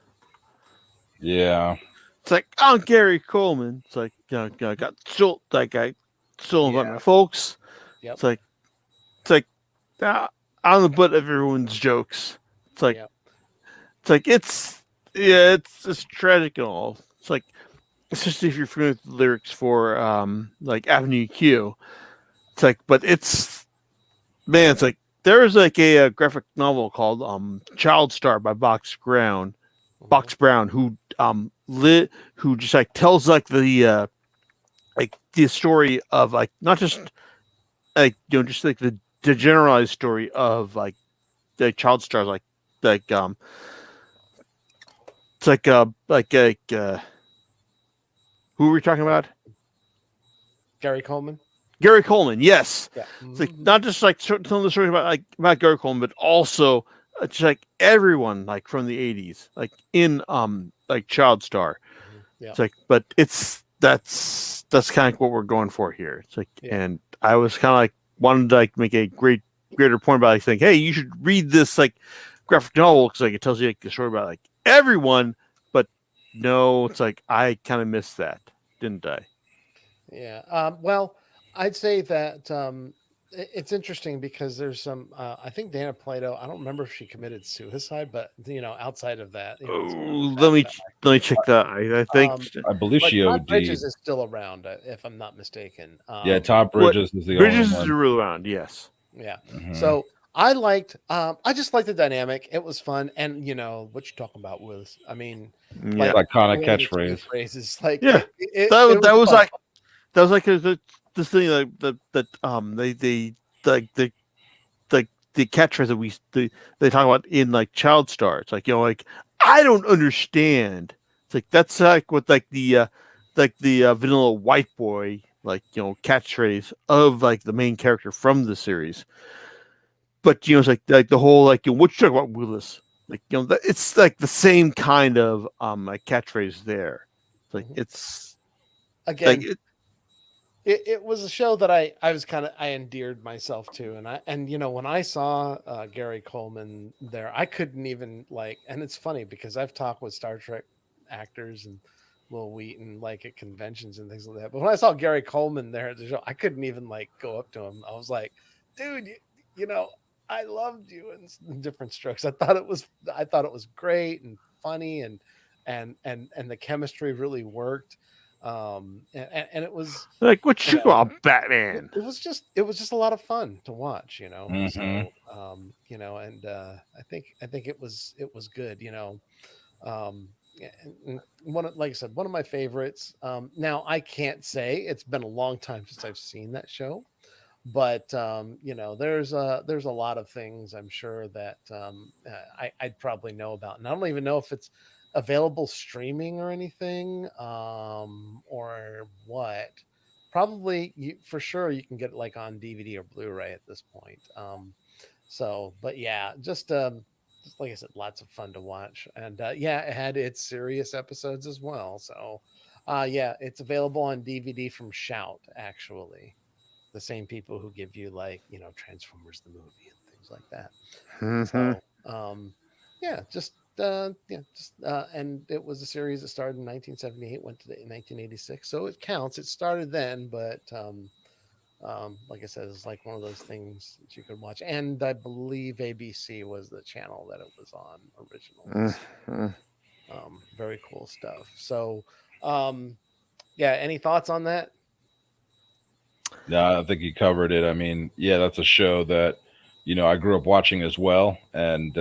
Yeah. It's like, I'm Gary Coleman. It's like, I got stolen, like I stolen by Yeah. my folks. Yep. It's like I'm the butt of everyone's jokes. It's like, Yep. it's just tragic and all. It's like, especially if you're familiar with the lyrics for like Avenue Q. It's like, but it's man, it's like there's like a graphic novel called Child Star by Box Brown, who who just like tells like the story of like not just like just like the generalized story of like the child stars like it's like who were we talking about? Gary Coleman. Gary Coleman, yes. Yeah. It's like not just like telling the story about Gary Coleman, but also just like everyone like from the 80s, like in like Child Star. Yeah. It's like, but that's kind of what we're going for here. It's like, Yeah. and I was kind of like wanted to like make a greater point about like saying, hey, you should read this like graphic novel because like it tells you like the story about like everyone, but no, it's like I kind of missed that, didn't I? Yeah. Well, I'd say that it's interesting because there's some. I think Dana Plato. I don't remember if she committed suicide, but outside of that, it's kind of Oh, a sad fact. let me check that. I think Um, I believe but she Todd OD'd. Bridges is still around, if I'm not mistaken. Yeah, Todd what Bridges is the only Bridges is one. real around, yes. Yeah. Mhm. So I just liked the dynamic. It was fun, and what you talking about, Willis? I mean, Yeah, like Iconic one of the catchphrase. phrases, like yeah. it That was was fun. like this thing like that they like the catchphrase that they talk about in like Child Star. It's like like I don't understand. It's like that's like what like the vanilla white boy like catchphrase of like the main character from the series. But it's like the whole like what you talking about, Willis? Like it's like the same kind of like catchphrase there. It's like Mhm. it's like Again, it was a show that I was kind of, I endeared myself to, and when I saw Gary Coleman there, I couldn't even, like, and it's funny because I've talked with Star Trek actors and Will Wheaton, like, at conventions and things like that, but when I saw Gary Coleman there at the show, I couldn't even, like, go up to him. I was like, dude, you know I loved you in Different Strokes. I thought it was great and funny, and the chemistry really worked. And it was, like what you you know about Batman? it was just a lot of fun to watch. Mhm. So and I think it was good. And like I said, one of my favorites. Now I can't say, it's been a long time since I've seen that show, but there's a lot of things I'm sure that I'd probably know about, and I don't even know if it's available streaming or anything, or what. Probably, for sure you can get it, like, on DVD or Blu-ray at this point. But yeah, just like I said, lots of fun to watch, and yeah, it had its serious episodes as well. So yeah, it's available on DVD from Shout, actually, the same people who give you, like, Transformers the movie and things like that. Mm-hmm. So and it was a series that started in 1978, went to 1986, so it counts. It started then, but like I said, it's like one of those things that you could watch, and I believe ABC was the channel that it was on originally. So Mm-hmm. very cool stuff. So yeah, any thoughts on that? No, I think you covered it. I mean, yeah, that's a show that I grew up watching as well, and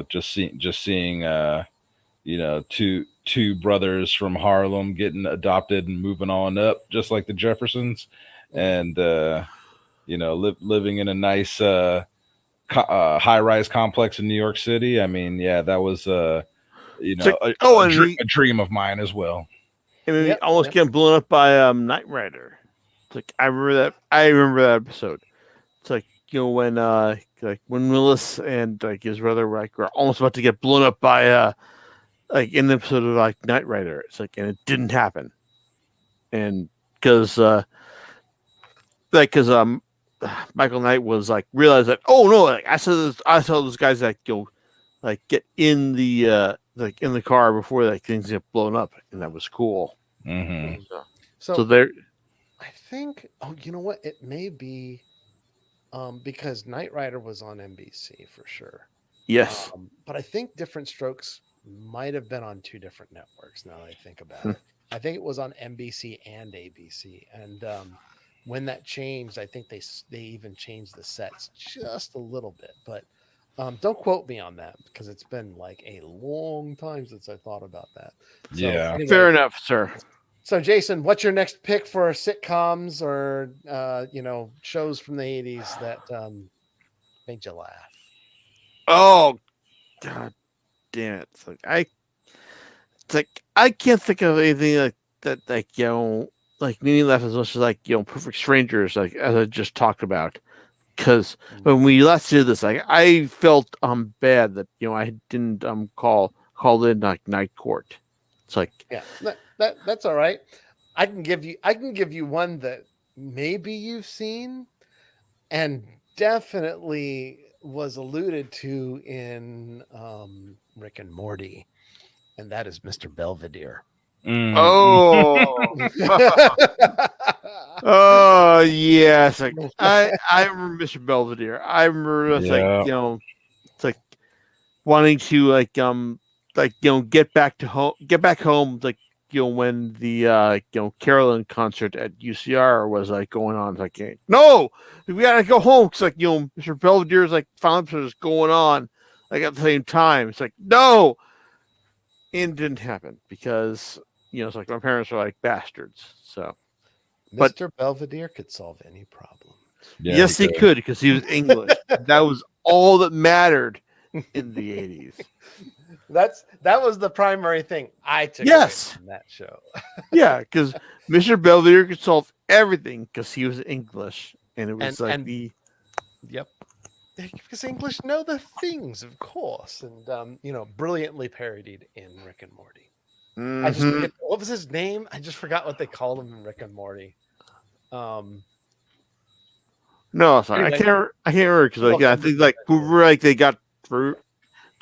just seeing two brothers from Harlem getting adopted and moving on up, just like the Jeffersons, and living in a nice high rise complex in New York City. I mean, yeah, that was It's like, a, oh, a, and dr- a dream of mine as well. I mean, Yep, almost yep. getting blown up by Knight Rider. It's like I remember that. I remember that episode. It's like when when Willis and like his brother were almost about to get blown up by like in the episode of like Knight Rider. It's like, and it didn't happen, and because because Michael Knight was like realized that, oh no, like I saw those guys that like get in the like in the car before like things get blown up, and that was cool. Hmm. So there. I think. Oh, you know what? It may be because Knight Rider was on NBC for sure. Yes. But I think Different Strokes might have been on two different networks. Now that I think about Hmm. it, I think it was on NBC and ABC. And when that changed, I think they even changed the sets just a little bit. But don't quote me on that because it's been like a long time since I thought about that. So Yeah. anyway, Fair enough, sir. so Jason, what's your next pick for sitcoms or shows from the 80s that made you laugh? Oh god damn it. It's like I can't think of anything like that like made me laugh as much as like Perfect Strangers, like as I just talked about. Because when we last did this, like I felt bad that I didn't call in like Night Court. It's like Yeah, that's all right. I can give you one that maybe you've seen and definitely was alluded to in Rick and Morty, and that is Mr. Belvedere. Mm. oh oh yes, like I remember Mr. Belvedere. I remember it's like Yeah. it's like wanting to get back home like when the Carolyn concert at UCR was like going on. It's like, no, we gotta go home because like Mr. Belvedere's like final episode is going on like at the same time. It's like, no, and it didn't happen because it's like my parents are like bastards. So But- Mr. Belvedere could solve any problem. Yeah, yes, he could because he was English. That was all that mattered in the 80s. That was the primary thing I took Yes. away from that show. Yeah, because Mr. Belvedere could solve everything because he was English, and it was Yep. Because English know the things, of course, and brilliantly parodied in Rick and Morty. I just forget, what was his name? I just forgot what they called him in Rick and Morty. No, sorry, Anyway. I can't remember because I think like they got for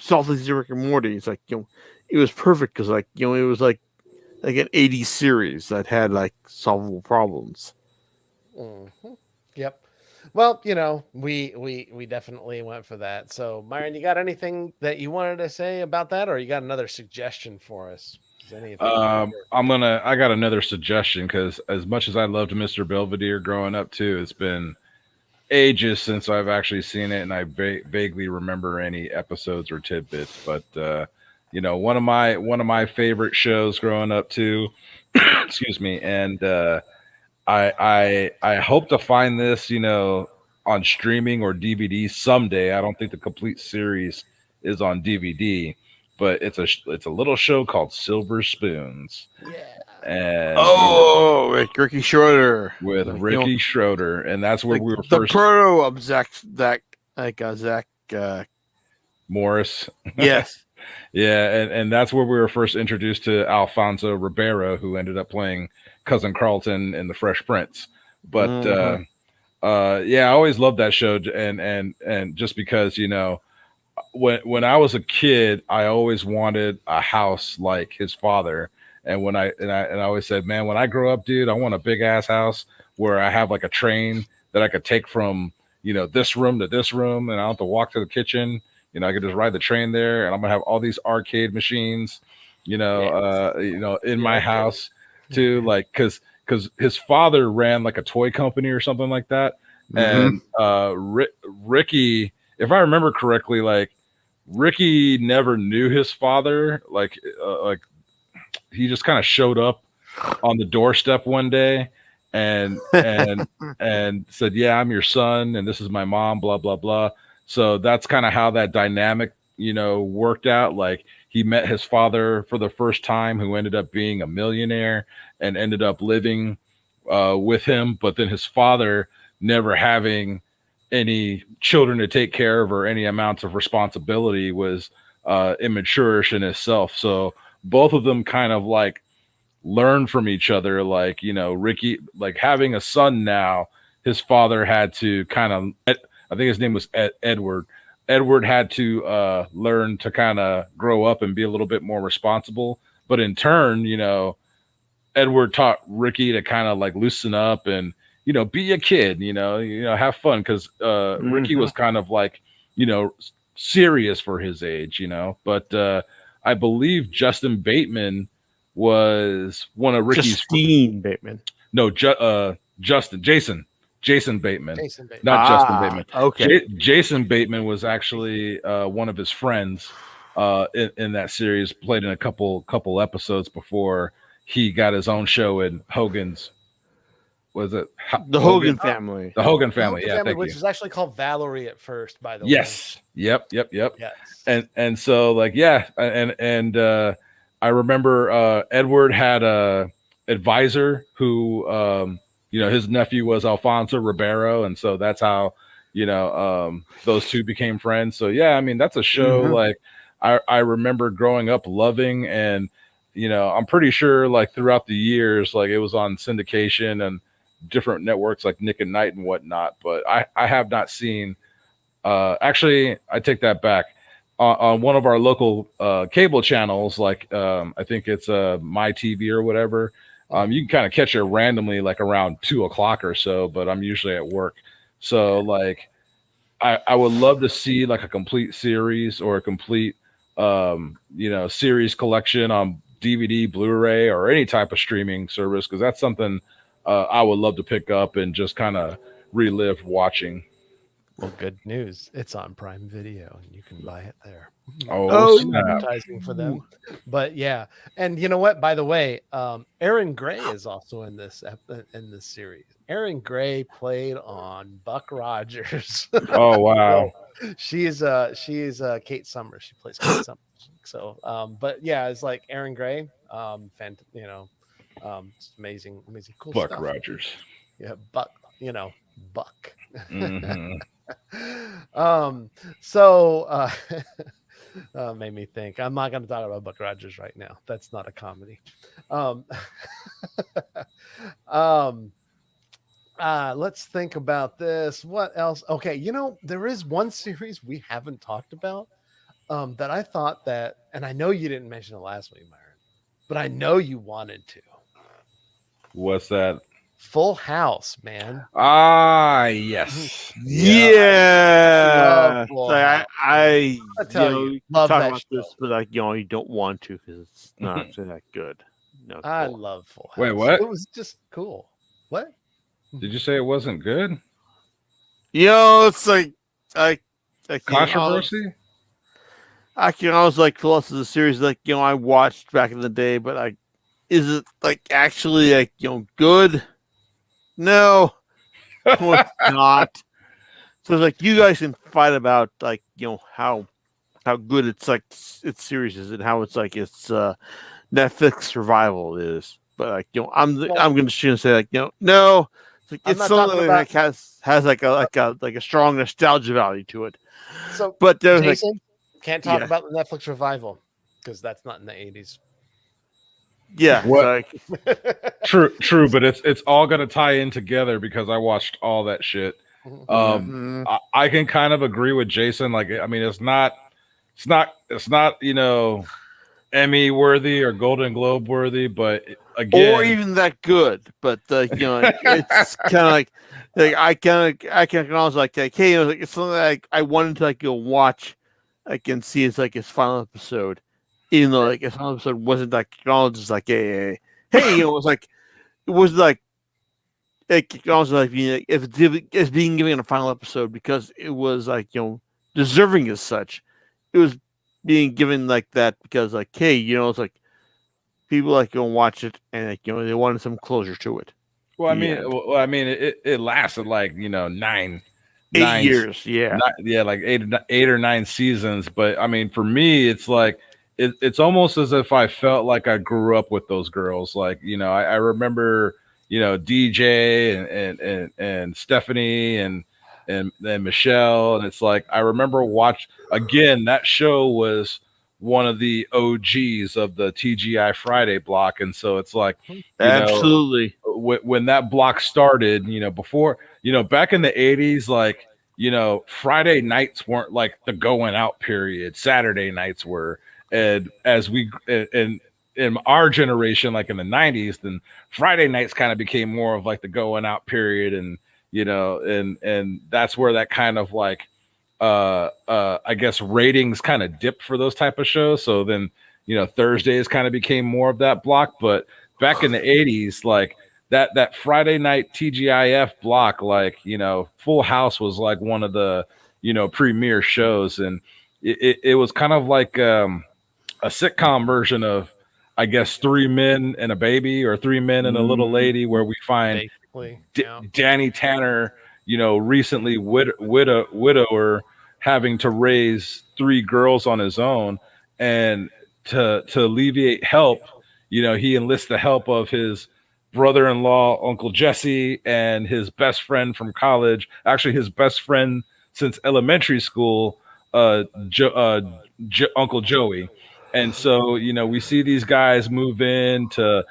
solving Rick and Morty. It's like it was perfect because like it was like an 80s series that had like solvable problems. Mm-hmm. Yep. Well, we definitely went for that. So, Myron, you got anything that you wanted to say about that, or you got another suggestion for us? I got another suggestion because as much as I loved Mr. Belvedere growing up too, it's been ages since I've actually seen it, and I vaguely remember any episodes or tidbits. But one of my favorite shows growing up too. Excuse me, and I hope to find this on streaming or DVD someday. I don't think the complete series is on DVD, but it's a little show called Silver Spoons. Yeah. And Ricky Schroeder with Ricky Schroeder, and that's where we were the first. proto of Zach Morris. Yes. Yeah, and that's where we were first introduced to Alfonso Ribeiro, who ended up playing Cousin Carlton in The Fresh Prince. But yeah, I always loved that show, and just because when I was a kid, I always wanted a house like his father. And I always said, man, when I grow up, dude, I want a big ass house where I have like a train that I could take from this room to this room, and I don't have to walk to the kitchen. I could just ride the train there, and I'm gonna have all these arcade machines, in my house too. Like, cause because his father ran like a toy company or something like that, and Ricky, if I remember correctly, like Ricky never knew his father. Like he just kind of showed up on the doorstep one day and and said, "Yeah, I'm your son, and this is my mom." Blah blah blah. So that's kind of how that dynamic, worked out. Like he met his father for the first time, who ended up being a millionaire and ended up living with him. But then his father, never having any children to take care of or any amounts of responsibility, was immaturish in itself. So both of them kind of like learn from each other. Like, Ricky, like having a son now, his father had to kind of, I think his name was Edward. Edward had to learn to kind of grow up and be a little bit more responsible. But in turn, Edward taught Ricky to kind of like loosen up and, be a kid, have fun. Cause Ricky was kind of like, serious for his age, but I believe Justin Bateman was one of Ricky's. Justine Bateman. No, Jason Bateman, Jason Bateman. not Justin Bateman. Okay. Jason Bateman was actually one of his friends in that series. Played in a couple episodes before he got his own show in Hogan's. Was it The Hogan family? The Hogan family, The yeah, family, thank which you. was actually called Valerie at first, by the way. Yes. Yep. Yes. And so like and I remember Edward had a advisor who his nephew was Alfonso Ribeiro, and so that's how those two became friends. So yeah, I mean that's a show like I remember growing up loving, and I'm pretty sure like throughout the years like it was on syndication and different networks like Nick and Night and whatnot, but I have not seen actually I take that back. On one of our local cable channels, like I think it's My TV or whatever, you can kind of catch it randomly like around 2:00 or so, but I'm usually at work. So like I would love to see like a complete series or a complete series collection on DVD, Blu-ray, or any type of streaming service, because that's something I would love to pick up and just kind of relive watching. Well, good news. It's on Prime Video and you can buy it there. Oh, Some snap. advertising for them. But yeah. And you know what? By the way, Aaron Gray is also in this series. Aaron Gray played on Buck Rogers. Oh wow. She's Kate Summers. She plays Kate Summers. So but yeah, it's like Aaron Gray. It's amazing cool Buck stuff. Rogers. Yeah, Buck. Buck. Mm-hmm. So made me think. I'm not going to talk about Buck Rogers right now. That's not a comedy. Let's think about this. What else? Okay, there is one series we haven't talked about that I thought that, and I know you didn't mention it last week, Myron, but I know you wanted to. What's that? Full House, man. Ah, yes. Yeah. Full So House. I love talk that about this, show. but like you don't want to because it's not actually that good. No, I cool. love Full House. Wait, what? It was just cool. What? Did you say it wasn't good? It's like I Controversy? I can always like Full House is a series like I watched back in the day, but like, is it like actually like good? No, it's not. So it's like you guys can fight about like how good it's like its series is and how it's like its Netflix survival is. But like I'm gonna say like no, it's something that like, has like a strong nostalgia value to it. So, but Jason can't talk about the Netflix revival because that's not in the 80s. Yeah, what? True, but it's all gonna tie in together because I watched all that shit. I can kind of agree with Jason. Like, I mean, it's not Emmy worthy or Golden Globe worthy, but again, or even that good. But it's kind of like I can always like hey, it's something like I wanted to like go watch, I can see it's like its final episode. Even though like its final episode wasn't like all just like hey, it was like it was like it also like being if being given a final episode because it was like deserving as such. It was being given like that because like hey it's like people like go and watch it and like they wanted some closure to it. Well, I The mean, end. it lasted like nine, 8 years, yeah. yeah, like 8 or 9 seasons. But I mean, for me, it's like it's almost as if I felt like I grew up with those girls. Like I remember DJ and Stephanie and Michelle, and it's like I remember watch again. That show was one of the OGs of the TGI Friday block, and so it's like you know Absolutely. when that block started, before, back in the 80s, like, Friday nights weren't like the going out period. Saturday nights were. And as we, and in our generation, like in the 90s, then Friday nights kind of became more of like the going out period. And, and that's where that kind of like, I guess ratings kind of dipped for those type of shows. So then, Thursdays kind of became more of that block. But back in the 80s, like that Friday night TGIF block, like, Full House was like one of the, premier shows. And it was kind of like a sitcom version of, I guess, Three Men and a Baby or Three Men and a Little Lady, where we find Basically, yeah. Danny Tanner, recently widower, having to raise 3 girls on his own, and to alleviate help, he enlists the help of his brother-in-law, Uncle Jesse, and his best friend from college, actually his best friend since elementary school, Uncle Joey. And so, we see these guys move in to,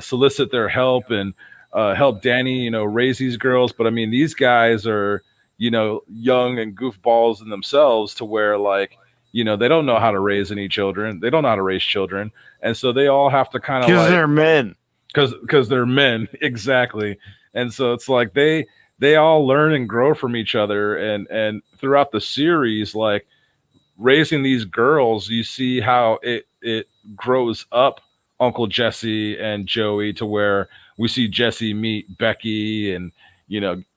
solicit their help and help Danny, raise these girls. But I mean, these guys are, young and goofballs in themselves, to where like, they don't know how to raise any children. They don't know how to raise children. And so they all have to kind of Because like, they're men. because they're men. Exactly. And so it's like they all learn and grow from each other. And throughout the series, like, raising these girls, you see how it grows up Uncle Jesse and Joey, to where we see Jesse meet Becky and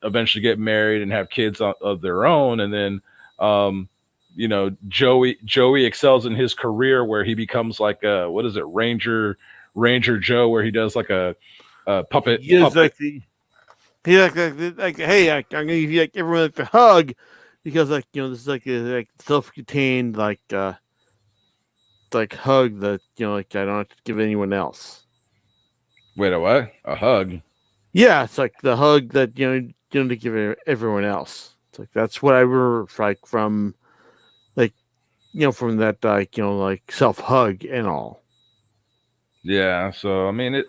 eventually get married and have kids of their own. And then Joey excels in his career, where he becomes like a, what is it, Ranger Joe, where he does like a puppet. He is like the he like hey, I'm gonna give you like everyone like a hug because like this is like a like self-contained like hug that like I don't have to give anyone else. Wait, a what? A hug? Yeah, it's like the hug that you don't to give everyone else. It's like that's what I remember like from like from that like like self hug and all. Yeah. So I mean,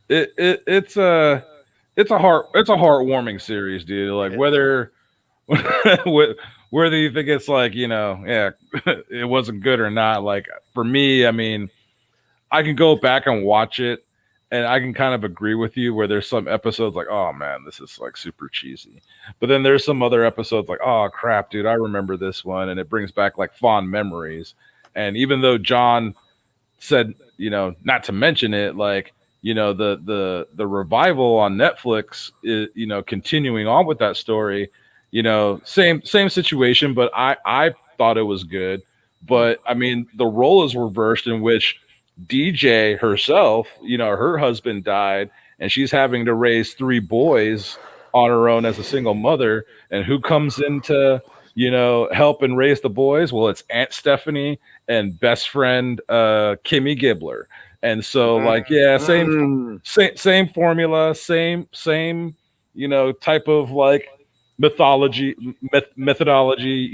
it's a heartwarming series, dude. Like, whether whether you think it's like, yeah, it wasn't good or not. Like, for me, I mean, I can go back and watch it, and I can kind of agree with you, where there's some episodes like, oh man, this is like super cheesy. But then there's some other episodes like, oh crap, dude, I remember this one, and it brings back like fond memories. And even though John said, not to mention it, like, the revival on Netflix is, continuing on with that story, same situation, but I thought it was good. But I mean, the role is reversed, in which DJ herself, her husband died, and she's having to raise 3 boys on her own as a single mother. And who comes in to, help and raise the boys? Well, it's Aunt Stephanie and best friend Kimmy Gibbler. And so, like, yeah, same formula, same type of like methodology,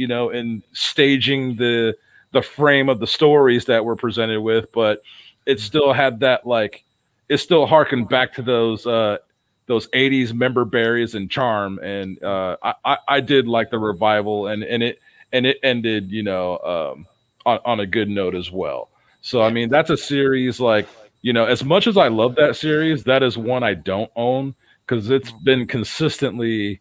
in staging the frame of the stories that we're presented with. But it still had that, like, it still harkened back to those 80s member berries and charm. And I did like the revival, and it ended, on a good note as well. So I mean, that's a series, like, as much as I love that series, that is one I don't own, because it's been consistently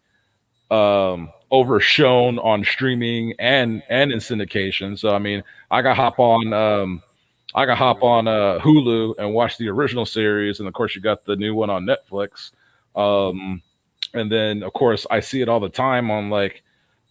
overshown on streaming and in syndication. So I mean, I got hop on I can hop on Hulu and watch the original series, and of course you got the new one on Netflix. Um, and then of course I see it all the time on like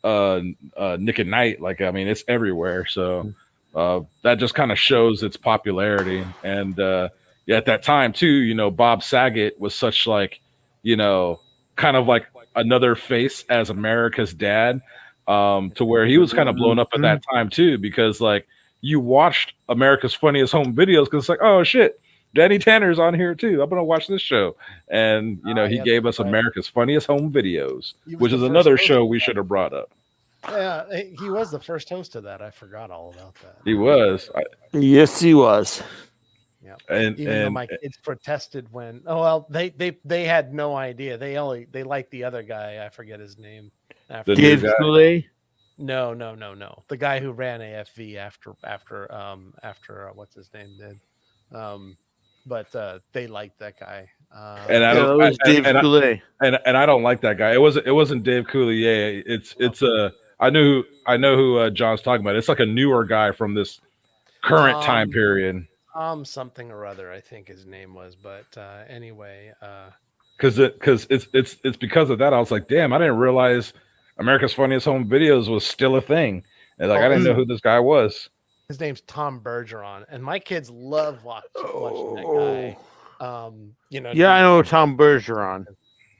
Nick at Night. Like I mean, it's everywhere. So that just kind of shows its popularity. And yeah, at that time too, you know, Bob Saget was such like, you know, kind of like another face as America's dad, to where he was kind of blown up at that time too, because like you watched America's Funniest Home Videos because it's like, oh shit, Danny Tanner's on here too. I'm gonna watch this show, and you know he Yeah, gave us right. America's Funniest Home Videos, He was which the is first another host show of we that. should have brought up. Yeah, he was the first host of that. I forgot all about that. He was, Yes, he was. Yeah. and Even though and my kids protested when, oh well, they had no idea. They liked the other guy. I forget his name. the new Dave guy. Coulee. No. The guy who ran AFV after what's his name did. But they liked that guy. And I Yeah, don't, that was Dave and Coulee. and I don't like that guy. It wasn't Dave Coulier. It's I know who John's talking about. It's like a newer guy from this current time period. Something or other, I think his name was. But anyway, Because it's because of that. I was like, damn, I didn't realize America's Funniest Home Videos was still a thing. And like I didn't know who this guy was. his name's Tom Bergeron, and my kids love watching that guy. You know, Yeah, I know Tom Bergeron.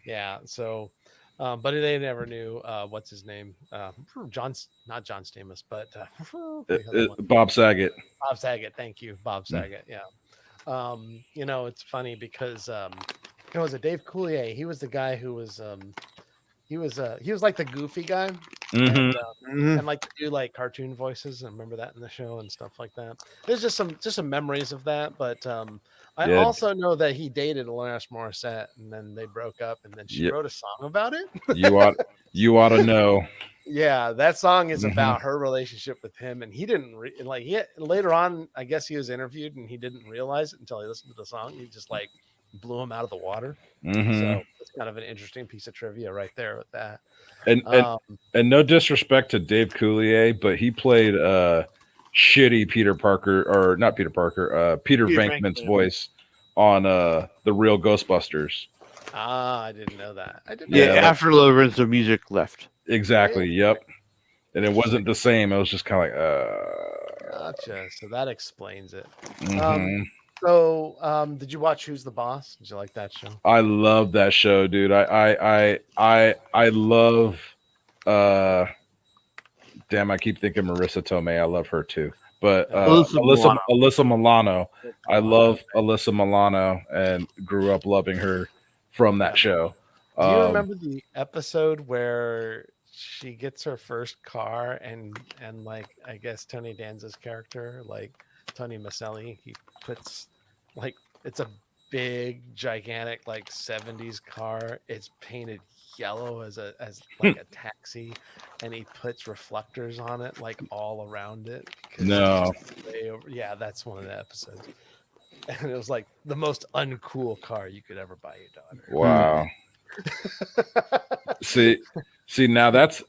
Yeah, so, but they never knew what's his name, not John Stamos, but the other one. Bob Saget. Bob Saget. Thank you, Bob Saget. Yeah. You know, it's funny because you know, was it Dave Coulier? He was the guy who was he was like the goofy guy. Mhm. And like to do like cartoon voices. I remember that in the show and stuff like that. There's just some memories of that, but I Yeah. also know that he dated Alanis Morissette, and then they broke up, and then she Yep. wrote a song about it. You ought to know. Yeah, that song is Mhm. about her relationship with him, and he didn't later on. I guess he was interviewed, and he didn't realize it until he listened to the song. He just like blew him out of the water. Mhm. So it's kind of an interesting piece of trivia right there with that. And no disrespect to Dave Coulier, but he played shitty Peter Parker, or not Peter Parker, Peter Venkman's voice on the real Ghostbusters. I didn't know that. I didn't. Yeah, know that. after Lorenzo Music left. Exactly. Yep. And it wasn't the same. It was just kind of like, Gotcha. So that explains it. mhm. So, did you watch Who's the Boss? Did you like that show? I love that show, dude. I love damn, I keep thinking Marissa Tomei. I love her too. But Alyssa Milano. I love Alyssa Milano and grew up loving her from that show. Do you remember the episode where she gets her first car and like I guess Tony Danza's character, like Tony Maselli, he puts like it's a big gigantic like 70s car. It's painted yellow as like a taxi, and he puts reflectors on it like all around it. No. Yeah, that's one of the episodes. And it was like the most uncool car you could ever buy your daughter. Wow. see now that's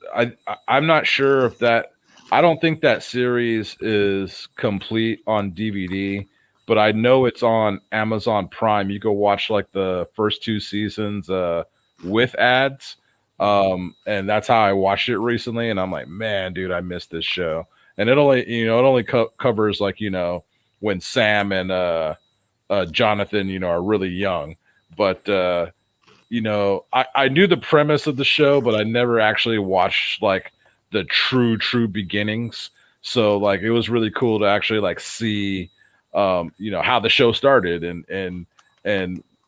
I'm not sure if that, I don't think that series is complete on DVD, but I know it's on Amazon Prime. You go watch like the first 2 seasons with ads, and that's how I watched it recently, and I'm like, man, dude, I missed this show. And it only covers like, you know, when Sam and Jonathan, you know, are really young, but you know, I knew the premise of the show, but I never actually watched like the true beginnings. So like it was really cool to actually like see you know, how the show started and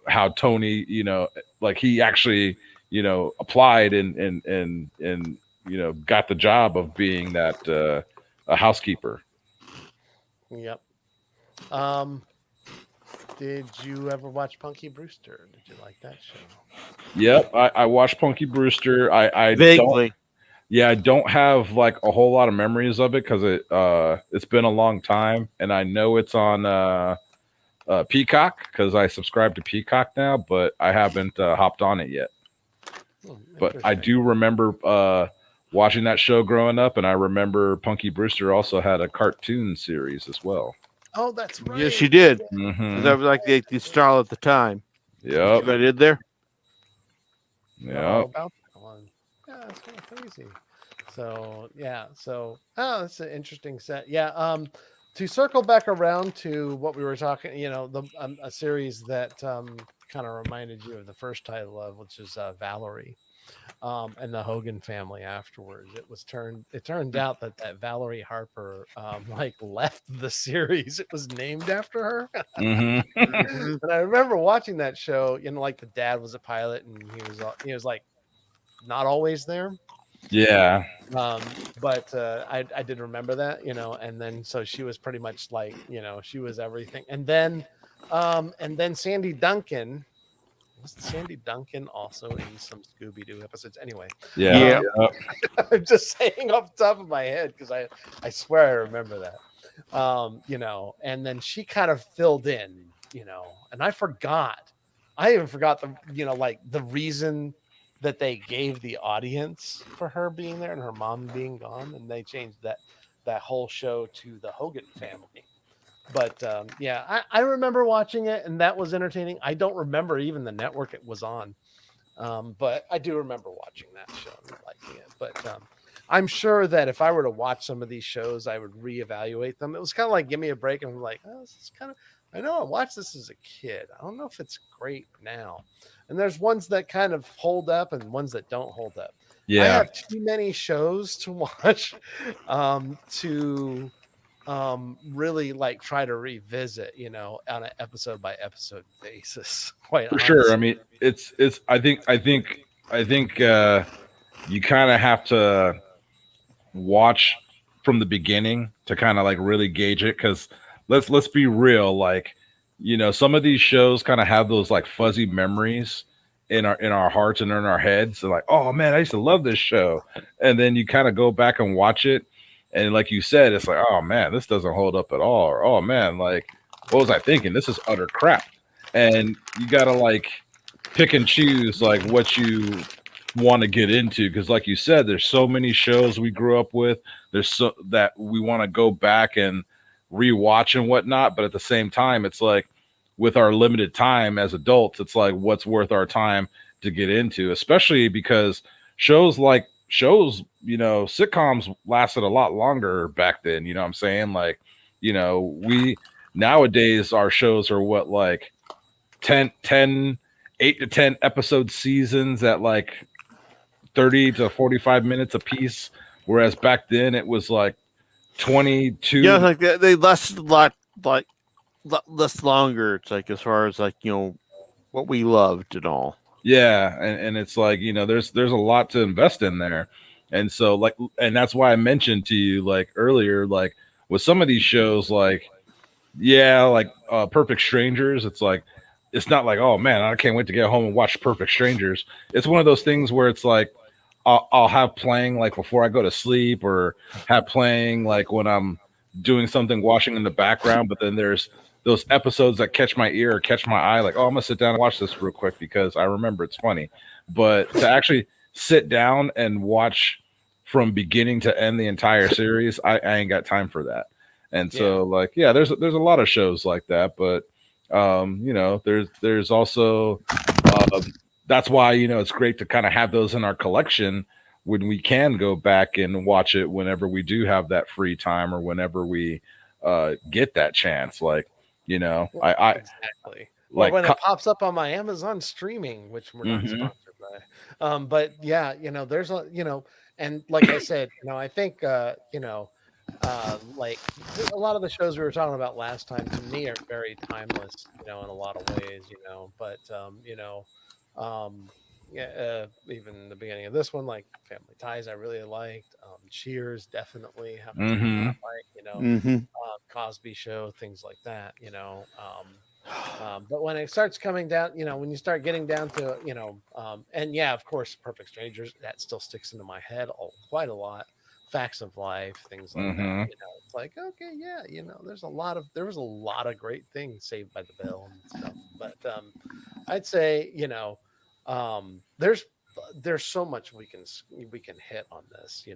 how Tony, you know, like he actually, you know, applied and you know, got the job of being that a housekeeper. Yep. Did you ever watch Punky Brewster? Did you like that show? Yep, I watched Punky Brewster. I Vaguely. I don't have like a whole lot of memories of it because it's been a long time, and I know it's on Peacock because I subscribe to Peacock now, but I haven't hopped on it yet. But I do remember watching that show growing up, and I remember Punky Brewster also had a cartoon series as well. Oh, that's right. Yes, she did. Mhm. That was like the star at the time. See Yep. what I did there? Forgot all Yep. about that one. Yeah, that's kind of crazy. So yeah, oh, that's an interesting set. Yeah, to circle back around to what we were talking, the a series that kind of reminded you of the first title of, which is Valerie, and the Hogan family. Afterwards, it turned out that Valerie Harper like left the series. It was named after her. Mhm. Mhm. And I remember watching that show. Like the dad was a pilot, and he was like not always there. Yeah. But I did remember that, and then so she was pretty much like, she was everything. And then Sandy Duncan, was Sandy Duncan also in some Scooby Doo episodes? Anyway, Yeah. Yeah. Yep. I'm just saying off the top of my head because I swear I remember that. And then she kind of filled in, and I forgot. I even forgot like the reason that they gave the audience for her being there and her mom being gone, and they changed that whole show to the Hogan family. But yeah, I remember watching it, and that was entertaining. I don't remember even the network it was on. But I do remember watching that show and liking it. But I'm sure that if I were to watch some of these shows, I would reevaluate them. It was kind of like Give Me a Break, and I'm like, oh, this is kind of. I know I watched this as a kid. I don't know if it's great now. And there's ones that kind of hold up and ones that don't hold up. I Yeah. have too many shows to watch to really like try to revisit, on an episode by episode basis. Quite For sure. I honestly. mean, it's. I think you kind of have to watch from the beginning to kind of like really gauge it, because let's be real, like, some of these shows kind of have those like fuzzy memories in our hearts and in our heads. So like, oh man, I used to love this show, and then you kind of go back and watch it, and like you said, it's like, oh man, this doesn't hold up at all, or oh man, like, what was I thinking? This is utter crap. And you gotta like pick and choose like what you want to get into, because like you said, there's so many shows we grew up with, there's so that we want to go back and rewatch and whatnot, but at the same time, it's like, with our limited time as adults, it's like, what's worth our time to get into, especially because sitcoms lasted a lot longer back then, you know what I'm saying? Like, we nowadays, our shows are what, like 8 to 10 episode seasons at like 30 to 45 minutes a piece, whereas back then it was like 22. Yeah, it's like they lasted a lot, like less longer. It's like as far as like what we loved and all. Yeah, and it's like, there's a lot to invest in there. And so like, and that's why I mentioned to you like earlier, like with some of these shows, like, yeah, like Perfect Strangers, it's like, it's not like, oh man, I can't wait to get home and watch Perfect Strangers. It's one of those things where it's like, I'll have playing like before I go to sleep, or have playing like when I'm doing something, washing in the background. But then there's those episodes that catch my ear or catch my eye, like, oh, I'm gonna sit down and watch this real quick because I remember it's funny. But to actually sit down and watch from beginning to end the entire series, I ain't got time for that. And so like, yeah, there's a lot of shows like that, but there's also that's why, it's great to kind of have those in our collection when we can go back and watch it whenever we do have that free time, or whenever we get that chance. Like, I Exactly. Or like when it pops up on my Amazon streaming, which we're not Mhm. sponsored by. But yeah, there's and like I said, I think, like a lot of the shows we were talking about last time to me are very timeless, in a lot of ways, but, yeah, even the beginning of this one, like Family Ties, I really liked. Cheers, definitely have to Mhm. like, Mm-hmm. Cosby Show, things like that, but when it starts coming down, when you start getting down to, and yeah, of course, Perfect Strangers, that still sticks into my head quite a lot. Facts of Life, things like that. Mhm. It's like, okay, yeah, there was a lot of great things, Saved by the Bell and stuff. But I'd say, there's so much we can hit on this. We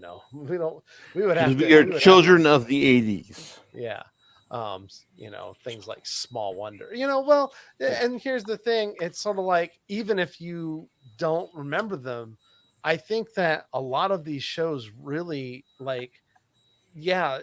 don't we would have Because to we are we would have to children of the 80s. yeah. things like Small Wonder. Well, and here's the thing: it's sort of like even if you don't remember them, I think that a lot of these shows really yeah,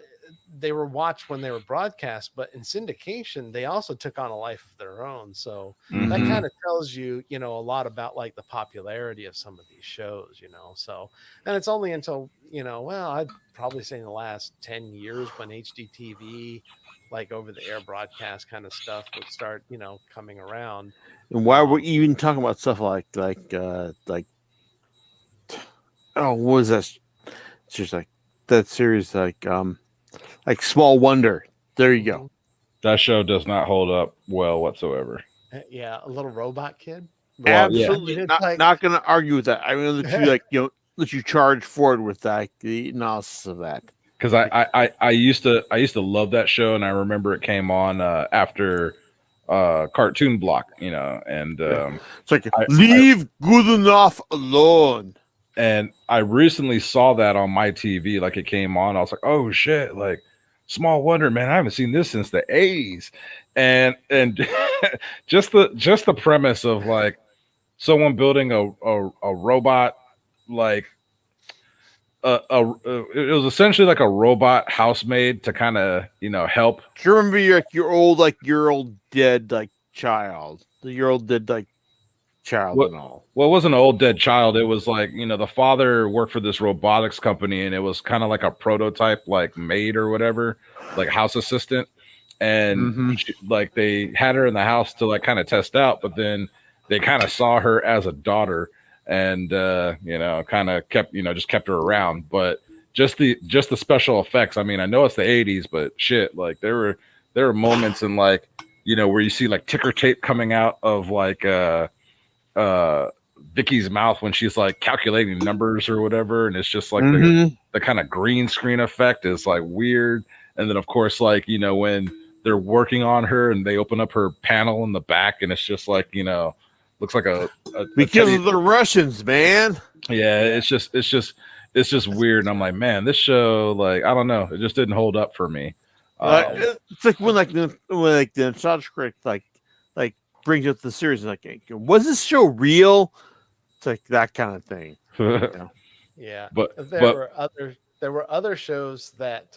they were watched when they were broadcast, but in syndication, they also took on a life of their own. So that Mhm. kind of tells you, a lot about like the popularity of some of these shows. So, and it's only until, well, I'd probably say in the last 10 years when HDTV, like over the air broadcast kind of stuff would start, coming around. And why we're even talking about stuff like oh, what was that? It's just like that series, like Small Wonder. There you go. That show does not hold up well whatsoever. Yeah, a little robot kid. Well, yeah. I mean, Absolutely it's like, not going to argue with that. I mean, let you let you charge forward with the analysis of that. Because I used to love that show, and I remember it came on after Cartoon Block, and It's like I leave good enough alone. and I recently saw that on my TV, like it came on. I was like, oh shit, like Small Wonder, man, I haven't seen this since the 80's, and just the premise of like someone building a robot like it was essentially like a robot housemaid to kind of help. Do you remember your old dead child, your old dead child What and all? well, it wasn't an old dead child. It was like the father worked for this robotics company, and it was kind of like a prototype, like maid or whatever, like house assistant. And Mm-hmm. like they had her in the house to like kind of test out, but then they kind of saw her as a daughter, and kind of kept just kept her around. But just the special effects. I mean, I know it's the 80's, but shit, like there were moments in like where you see like ticker tape coming out of like uh Vicky's mouth when she's like calculating numbers or whatever, and it's just like the kind of green screen effect is like weird. And then of course like when they're working on her and they open up her panel in the back and it's just like looks like a Because of the Russians, man. yeah, it's just weird. And I'm like, man, this show, like, I don't know, it just didn't hold up for me. It's like when the nostalgia critic like brings up the series, like, was this show real? It's like that kind of thing. yeah, but there were other shows that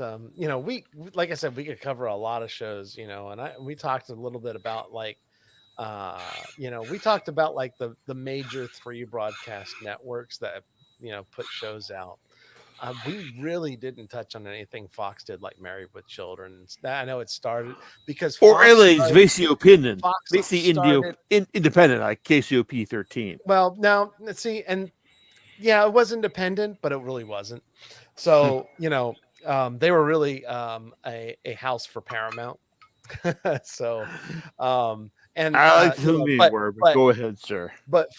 we like I said, we could cover a lot of shows, and we talked a little bit about like we talked about like the major 3 broadcast networks that put shows out. We really didn't touch on anything Fox did, like Married with Children. I know it started because Or Fox LA's started, VC opinion, Fox VC started. independent, like KCOP 13. Well, now let's see, and yeah, it was independent, but it really wasn't. So they were really a house for Paramount. So, and I like to me were, but go ahead, sir. But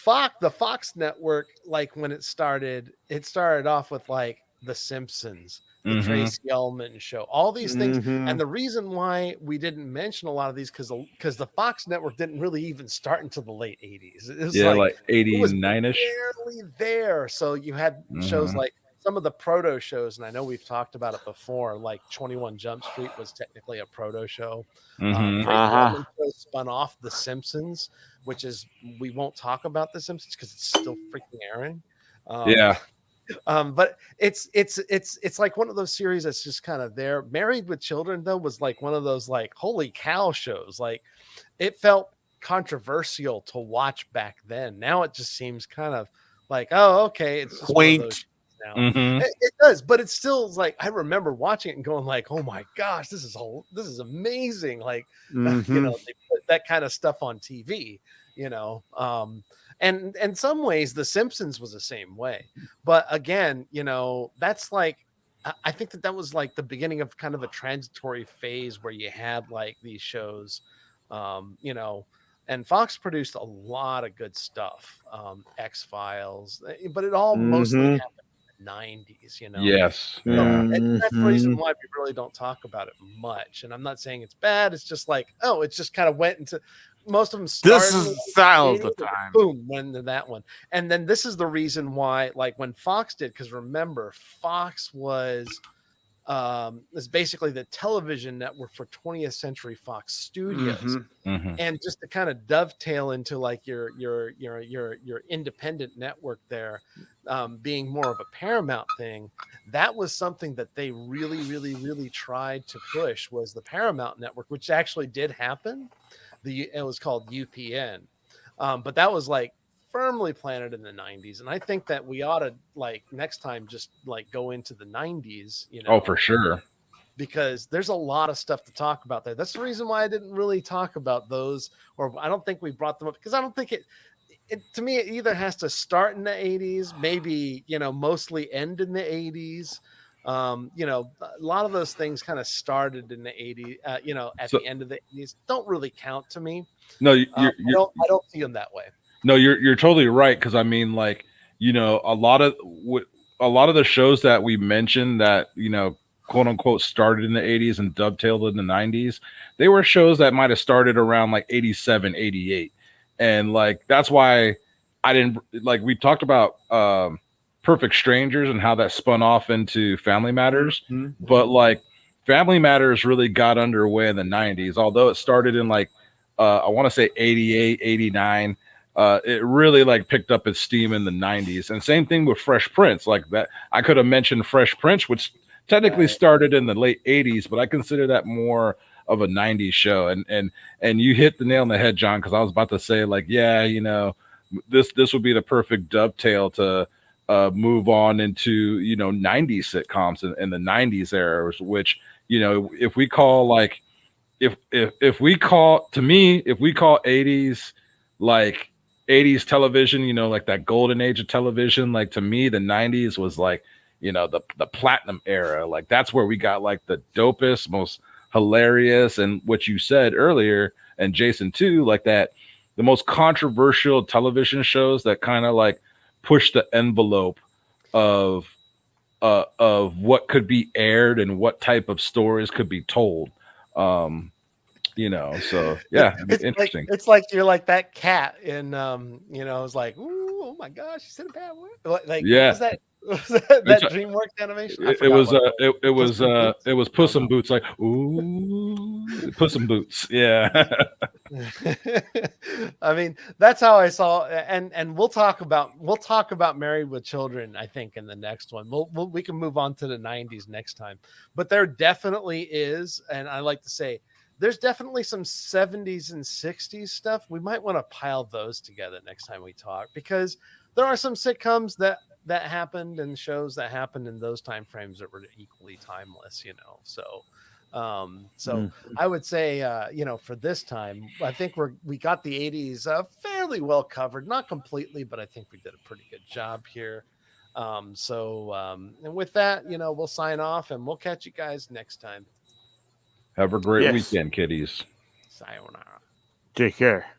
the Fox network, like when it started off with like The Simpsons, the Tracy Ullman Show, all these things. And the reason why we didn't mention a lot of these because the Fox network didn't really even start until the late 80's. It was like it was 89ish. barely there. So you had shows like some of the proto shows, and I know we've talked about it before, like 21 Jump Street was technically a proto show. Tracy Ullman Show spun off The Simpsons, which is, we won't talk about The Simpsons because it's still freaking airing. But it's like one of those series that's just kind of there. Married with Children, though, was like one of those like holy cow shows. Like it felt controversial to watch back then. Now it just seems kind of like, oh, okay, it's just quaint. one of those now. It does, but it's still like I remember watching it and going like, oh my gosh, this is amazing. Like they put that kind of stuff on TV, and in some ways The Simpsons was the same way. But again, that's like I think that was like the beginning of kind of a transitory phase where you had like these shows, and Fox produced a lot of good stuff, X-Files, but it all mostly happened in the 90's, Yes. And that's the reason why we really don't talk about it much. And I'm not saying it's bad. It's just like, oh, it just kind of went into, most of them started. This is the style of the time. Boom, went into that one. And then this is the reason why, like when Fox did, because remember, Fox was is basically the television network for 20th Century Fox Studios. And just to kind of dovetail into like your independent network there, being more of a Paramount thing, that was something that they really tried to push, was the Paramount network, which actually did happen. It was called UPN, but that was like firmly planted in the 90s, and I think that we ought to, like, next time just like go into the 90s, Oh, for sure. because there's a lot of stuff to talk about there. That's the reason why I didn't really talk about those, or I don't think we brought them up, because I don't think it to me, it either has to start in the 80s, maybe, mostly end in the 80s. A lot of those things kind of started in the 80s, at So the end of the 80s. Don't really count to me. no, I don't see them that way. No, you're totally right, because I mean, like, a lot of the shows that we mentioned that quote unquote started in the 80s and dovetailed in the 90s, they were shows that might have started around like 87, 88, and like that's why I didn't like. We talked about Perfect Strangers and how that spun off into Family Matters, but like Family Matters really got underway in the 90s, although it started in like I want to say 88, 89. It really like picked up its steam in the 90s. And same thing with Fresh Prince. Like that, I could have mentioned Fresh Prince, which technically started in the late 80s, but I consider that more of a 90s show. And you hit the nail on the head, John, because I was about to say, like, yeah, this would be the perfect dovetail to move on into 90s sitcoms in the 90s era, which if we call like if we call 80s like 80s television, like that golden age of television, like to me the 90s was like the platinum era. Like that's where we got like the dopest, most hilarious, and what you said earlier, and Jason too, like that the most controversial television shows that kind of like push the envelope of what could be aired and what type of stories could be told. So yeah, It's interesting. it's like you're like that cat in it's like, ooh, oh my gosh, you said a bad word. Like what Yeah, was that? Was that DreamWorks animation? I it forgot was what it was Puss in Boots, like ooh, Puss in Boots. Yeah. I mean, that's how I saw, and we'll talk about Married with Children, I think, in the next one. We can move on to the 90s next time. But there definitely is, and I like to say there's definitely some 70s and 60s stuff. We might want to pile those together next time we talk, because there are some sitcoms that happened and shows that happened in those time frames that were equally timeless, so I would say, for this time, I think we got the 80s fairly well covered, not completely, but I think we did a pretty good job here. And with that, we'll sign off, and we'll catch you guys next time. Have a great Yes. weekend, kiddies. Sayonara. Take care.